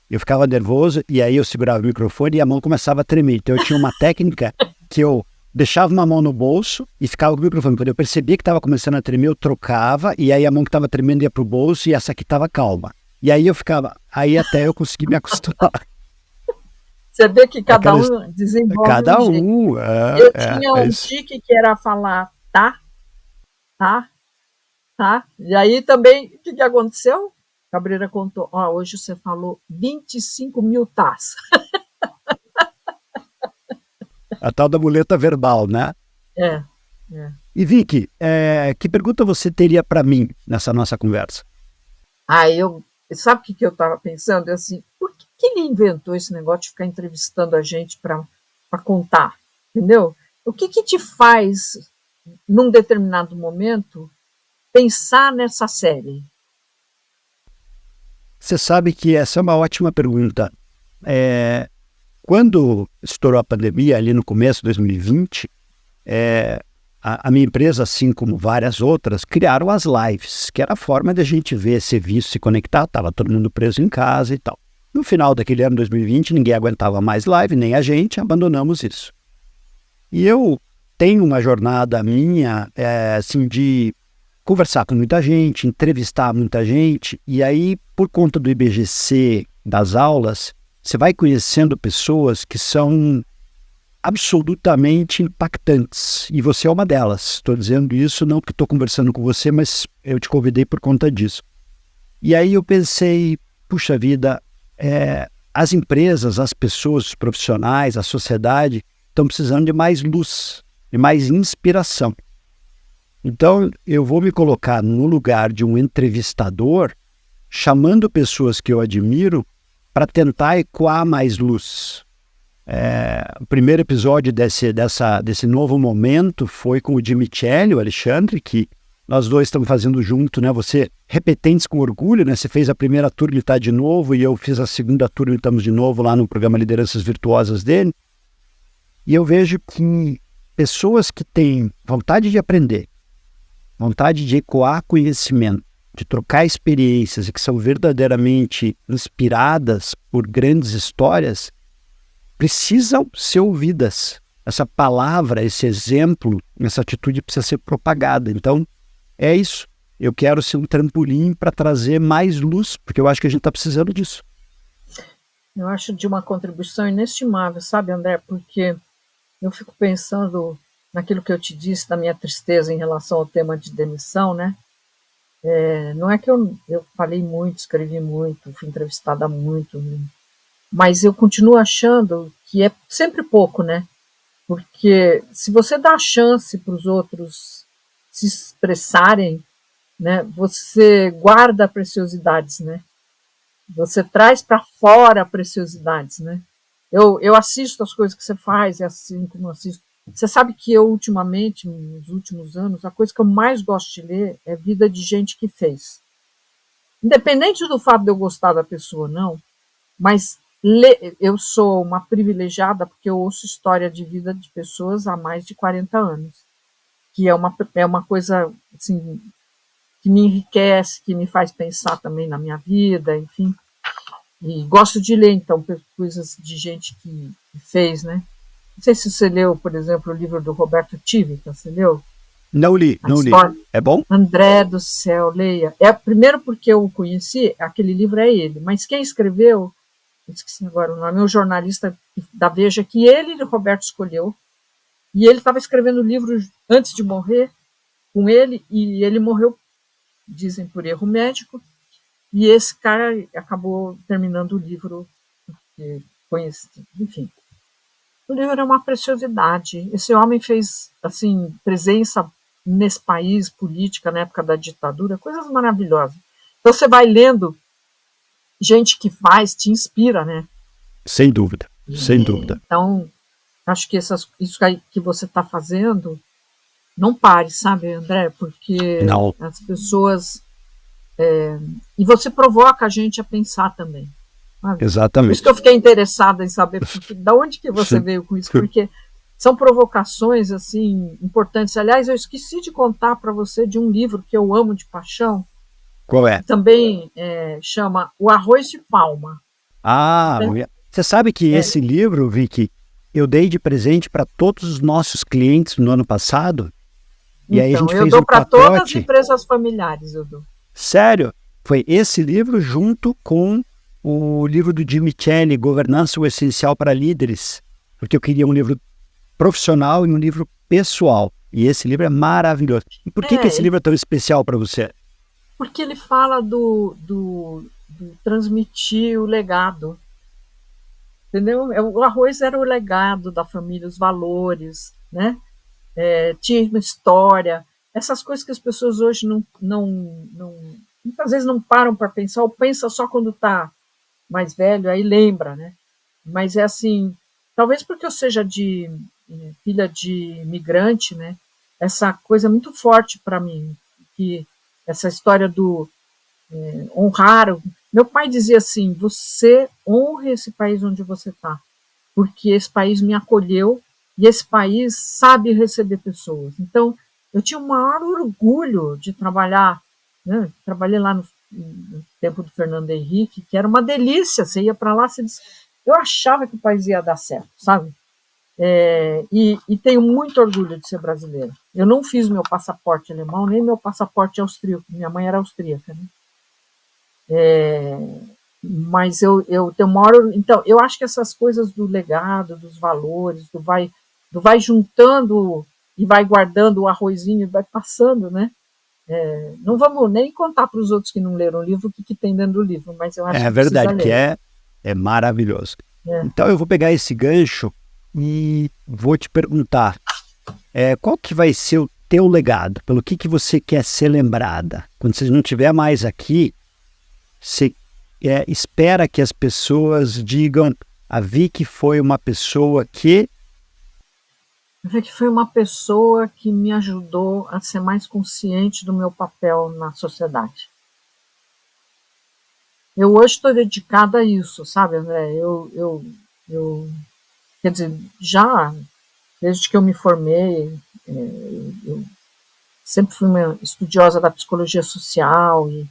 eu ficava nervoso e aí eu segurava o microfone e a mão começava a tremer. Então eu tinha uma técnica que eu deixava uma mão no bolso e ficava com o microfone. Quando eu percebia que estava começando a tremer, eu trocava e aí a mão que estava tremendo ia para o bolso e essa aqui estava calma. E aí eu ficava, aí até eu consegui me acostumar. Você vê que cada um desenvolve Cada um jeito. um, Eu tinha um isso. tique que era falar tá, tá, tá. E aí também, o que aconteceu? Cabreira contou, hoje você falou 25 mil tás. A tal da muleta verbal, né? É. E Vicky, que pergunta você teria para mim nessa nossa conversa? Aí sabe o que eu estava pensando? Assim, por que ele inventou esse negócio de ficar entrevistando a gente para contar, entendeu? O que te faz, num determinado momento, pensar nessa série? Você sabe que essa é uma ótima pergunta. Quando estourou a pandemia, ali no começo de 2020, a minha empresa, assim como várias outras, criaram as lives, que era a forma de a gente ver serviço, se conectar, estava todo mundo preso em casa e tal. No final daquele ano 2020, ninguém aguentava mais live, nem a gente, abandonamos isso. E eu tenho uma jornada minha, assim, de conversar com muita gente, entrevistar muita gente, e aí, por conta do IBGC, das aulas, você vai conhecendo pessoas que são absolutamente impactantes, e você é uma delas. Estou dizendo isso não porque estou conversando com você, mas eu te convidei por conta disso. E aí eu pensei, puxa vida, as empresas, as pessoas, os profissionais, a sociedade estão precisando de mais luz, de mais inspiração. Então, eu vou me colocar no lugar de um entrevistador, chamando pessoas que eu admiro para tentar ecoar mais luz. O primeiro episódio desse novo momento foi com o Di Michele, o Alexandre, que nós dois estamos fazendo junto, né? Você, repetentes com orgulho, né? Você fez a primeira tour, ele está de novo, e eu fiz a segunda tour, e estamos de novo lá no programa Lideranças Virtuosas dele. E eu vejo que pessoas que têm vontade de aprender, vontade de ecoar conhecimento, de trocar experiências e que são verdadeiramente inspiradas por grandes histórias, precisam ser ouvidas. Essa palavra, esse exemplo, essa atitude precisa ser propagada. Então, é isso. Eu quero ser um trampolim para trazer mais luz, porque eu acho que a gente está precisando disso. Eu acho de uma contribuição inestimável, sabe, André? Porque eu fico pensando naquilo que eu te disse, da minha tristeza em relação ao tema de demissão, né? Não é que eu falei muito, escrevi muito, fui entrevistada muito, né? Mas eu continuo achando que é sempre pouco, né? Porque se você dá a chance para os outros se expressarem, né, você guarda preciosidades, né? Você traz para fora preciosidades, né? Eu assisto as coisas que você faz, e assim como eu assisto. Você sabe que eu, ultimamente, nos últimos anos, a coisa que eu mais gosto de ler é vida de gente que fez. Independente do fato de eu gostar da pessoa, não, mas eu sou uma privilegiada porque eu ouço história de vida de pessoas há mais de 40 anos, que é uma coisa assim, que me enriquece, que me faz pensar também na minha vida, enfim. E gosto de ler, então, coisas de gente que fez, né? Não sei se você leu, por exemplo, o livro do Roberto Tivica, você leu? Não li, A não li. história. É bom? André do céu, leia. Primeiro porque eu o conheci, aquele livro é ele, mas quem escreveu, eu esqueci agora o nome, é um jornalista da Veja, que ele e o Roberto escolheu, e ele estava escrevendo o livro antes de morrer com ele, e ele morreu, dizem, por erro médico, e esse cara acabou terminando o livro, conheci, enfim. O livro é uma preciosidade. Esse homem fez, assim, presença nesse país, política, na época da ditadura, coisas maravilhosas. Então você vai lendo, gente que faz, te inspira, né? Sem dúvida, sem dúvida. Então, acho que isso aí que você está fazendo, não pare, sabe, André? Porque Não, as pessoas... e você provoca a gente a pensar também. Sabe? Por isso que eu exatamente. fiquei interessada em saber da onde que você veio com isso, porque são provocações assim importantes. Aliás, eu esqueci de contar para você de um livro que eu amo de paixão, Qual é? que também chama O Arroz de Palma. Né? Você sabe que esse livro, Vicky, eu dei de presente para todos os nossos clientes no ano passado, e aí a Então, gente eu fez um dou para todas as pacote. empresas familiares, eu dou. Sério, foi esse livro junto com o livro do Di Michele, Governança, o Essencial para Líderes, porque eu queria um livro profissional e um livro pessoal. E esse livro é maravilhoso. E por que esse livro é tão especial para você? Porque ele fala do transmitir o legado. Entendeu? O arroz era o legado da família, os valores, né? Tinha uma história. Essas coisas que as pessoas hoje muitas vezes não param para pensar, ou pensa só quando está mais velho, aí lembra, né? Mas é assim, talvez porque eu seja filha de imigrante, né? Essa coisa muito forte para mim, que essa história do honrar. Meu pai dizia assim: você honre esse país onde você está, porque esse país me acolheu e esse país sabe receber pessoas. Então, eu tinha o maior orgulho de trabalhar, né? Trabalhei lá no tempo do Fernando Henrique, que era uma delícia. Você ia para lá, eu achava que o país ia dar certo, sabe? E tenho muito orgulho de ser brasileira. Eu não fiz meu passaporte alemão, nem meu passaporte austríaco. Minha mãe era austríaca, né? Mas eu tenho maior. Então, eu acho que essas coisas do legado, dos valores, do vai juntando e vai guardando o arrozinho e vai passando, né? Não vamos nem contar para os outros que não leram o livro o que tem dentro do livro, mas eu acho É que precisa verdade, que ler. é maravilhoso. É. Então eu vou pegar esse gancho e vou te perguntar, qual que vai ser o teu legado? Pelo que você quer ser lembrada? Quando você não estiver mais aqui, você espera que as pessoas digam: a Vicky foi uma pessoa que... Que foi uma pessoa que me ajudou a ser mais consciente do meu papel na sociedade. Eu hoje estou dedicada a isso, sabe, André? Quer dizer, já desde que eu me formei, eu sempre fui uma estudiosa da psicologia social e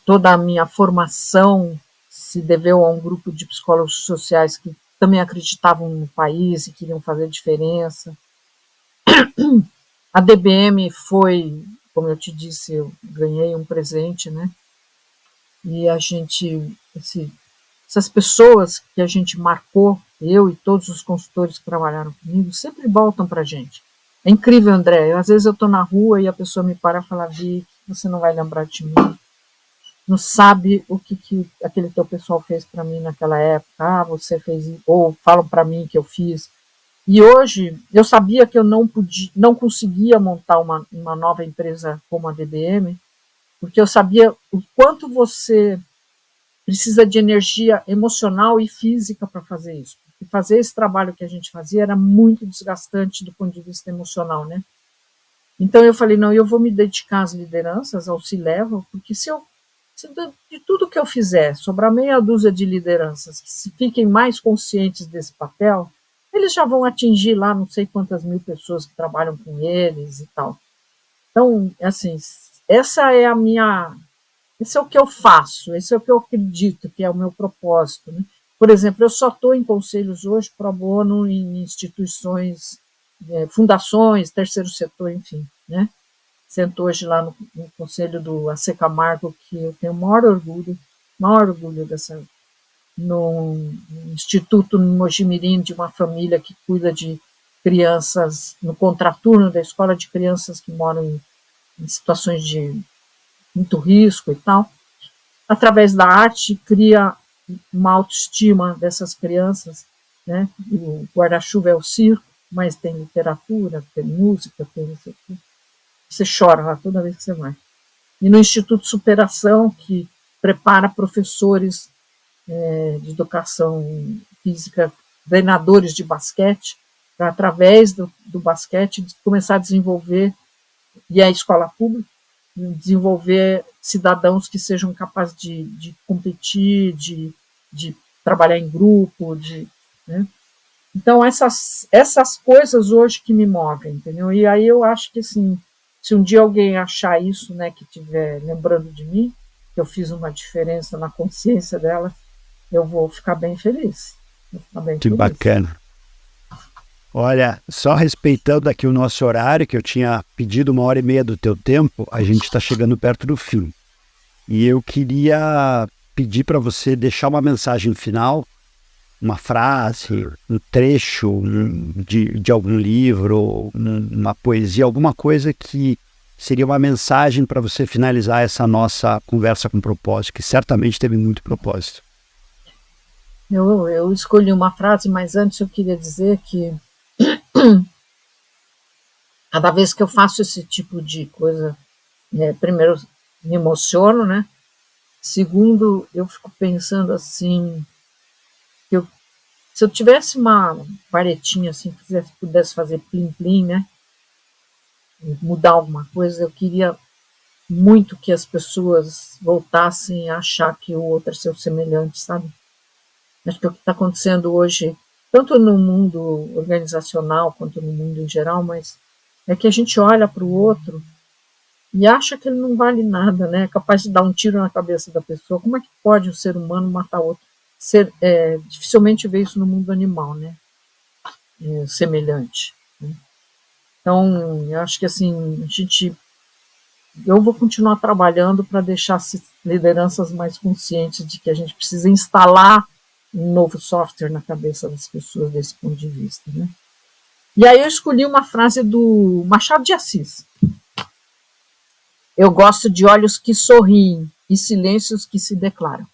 toda a minha formação se deveu a um grupo de psicólogos sociais que também acreditavam no país e queriam fazer diferença. A DBM foi, como eu te disse, eu ganhei um presente, né? E a gente, essas pessoas que a gente marcou, eu e todos os consultores que trabalharam comigo, sempre voltam para a gente. É incrível, André. Às vezes eu estou na rua e a pessoa me para e fala: Vi, você não vai lembrar de mim. Não sabe o que aquele teu pessoal fez para mim naquela época. Ah, você fez isso. Ou falam para mim que eu fiz. E hoje eu sabia que eu não conseguia montar uma nova empresa como a DBM, porque eu sabia o quanto você precisa de energia emocional e física para fazer isso. E fazer esse trabalho que a gente fazia era muito desgastante do ponto de vista emocional, né? Então eu falei: não, eu vou me dedicar às lideranças, ao C-Level, porque se de tudo que eu fizer sobrar meia dúzia de lideranças que se fiquem mais conscientes desse papel, eles já vão atingir lá não sei quantas mil pessoas que trabalham com eles e tal. Então, assim, esse é o que eu faço, esse é o que eu acredito que é o meu propósito, né? Por exemplo, eu só estou em conselhos hoje pro bono em instituições, fundações, terceiro setor, enfim, né? Sento hoje lá no conselho do AC Camargo, que eu tenho o maior orgulho no Instituto Mojimirim, de uma família que cuida de crianças, no contraturno da escola de crianças que moram em situações de muito risco e tal. Através da arte, cria uma autoestima dessas crianças, né? O guarda-chuva é o circo, mas tem literatura, tem música, tem isso aqui. Você chora lá toda vez que você vai. E no Instituto Superação, que prepara professores de educação física, treinadores de basquete, para, através do basquete, começar a desenvolver, e a escola pública, desenvolver cidadãos que sejam capazes de competir, de trabalhar em grupo, né? Então, essas coisas hoje que me movem, entendeu? E aí eu acho que, assim, se um dia alguém achar isso, né, que estiver lembrando de mim, que eu fiz uma diferença na consciência dela, eu vou ficar bem feliz. Vou ficar bem Que feliz. bacana. Olha, só respeitando aqui o nosso horário, que eu tinha pedido 1h30 do teu tempo, a gente está chegando perto do fim. E eu queria pedir para você deixar uma mensagem final, uma frase, um trecho de algum livro, uma poesia, alguma coisa que seria uma mensagem para você finalizar essa nossa conversa com propósito, que certamente teve muito propósito. Eu escolhi uma frase, mas antes eu queria dizer que cada vez que eu faço esse tipo de coisa, primeiro me emociono, né? Segundo, eu fico pensando assim, Se eu tivesse uma varetinha assim, pudesse fazer plim-plim, né? Mudar alguma coisa, eu queria muito que as pessoas voltassem a achar que o outro é seu semelhante, sabe? Acho que é o que está acontecendo hoje, tanto no mundo organizacional quanto no mundo em geral, mas é que a gente olha para o outro e acha que ele não vale nada, né? É capaz de dar um tiro na cabeça da pessoa. Como é que pode um ser humano matar outro? Dificilmente vê isso no mundo animal, né? Semelhante. Né? Então, eu acho que assim, eu vou continuar trabalhando para deixar as lideranças mais conscientes de que a gente precisa instalar um novo software na cabeça das pessoas desse ponto de vista. Né? E aí eu escolhi uma frase do Machado de Assis. Eu gosto de olhos que sorriem e silêncios que se declaram.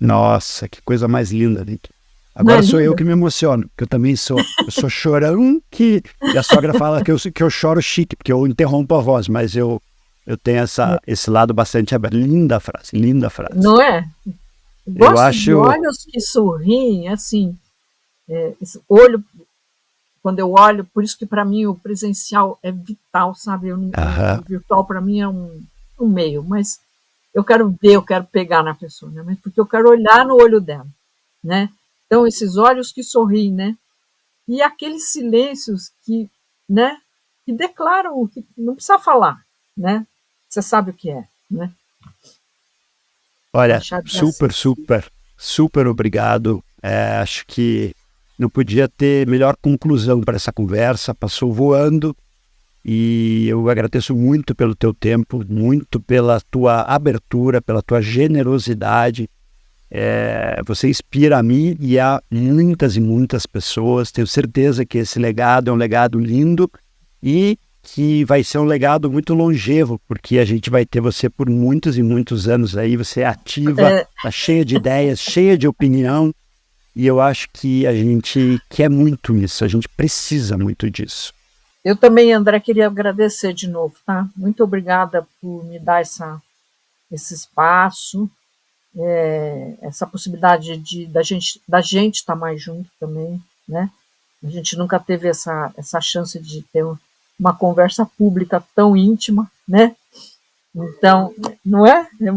Nossa, que coisa mais linda, Nick. Agora sou eu que me emociono, porque eu também sou. Eu sou chorão e a sogra fala que eu choro chique, porque eu interrompo a voz, mas eu tenho esse lado bastante aberto. Linda frase, linda frase. Não é? Gosto de olhos que sorriem, assim, esse olho, quando eu olho, por isso que para mim o presencial é vital, sabe? O virtual para mim é um meio, mas eu quero ver, eu quero pegar na pessoa, né? Mas porque eu quero olhar no olho dela, né? Então, esses olhos que sorriem, né? E aqueles silêncios que, né? Que declaram, que não precisa falar, né? Você sabe o que é, né? Olha, super obrigado. Acho que não podia ter melhor conclusão para essa conversa. Passou voando e eu agradeço muito pelo teu tempo, muito pela tua abertura, pela tua generosidade. Você inspira a mim e a muitas e muitas pessoas. Tenho certeza que esse legado é um legado lindo e que vai ser um legado muito longevo, porque a gente vai ter você por muitos e muitos anos aí. Você é ativa, tá cheia de ideias, cheia de opinião, e eu acho que a gente quer muito isso, a gente precisa muito disso. Eu também, André, queria agradecer de novo, tá? Muito obrigada por me dar esse espaço, essa possibilidade da gente estar mais junto também, né? A gente nunca teve essa chance de ter uma conversa pública tão íntima, né? Então, não é? É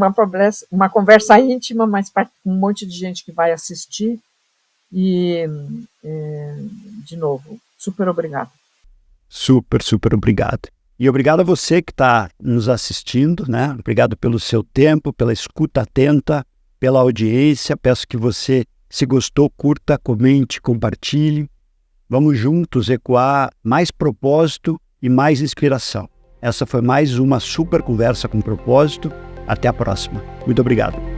uma conversa íntima, mas para um monte de gente que vai assistir. E, de novo, super obrigado. Super obrigado. E obrigado a você que está nos assistindo, né? Obrigado pelo seu tempo, pela escuta atenta, pela audiência. Peço que você, se gostou, curta, comente, compartilhe. Vamos juntos ecoar mais propósito e mais inspiração. Essa foi mais uma super conversa com propósito. Até a próxima. Muito obrigado.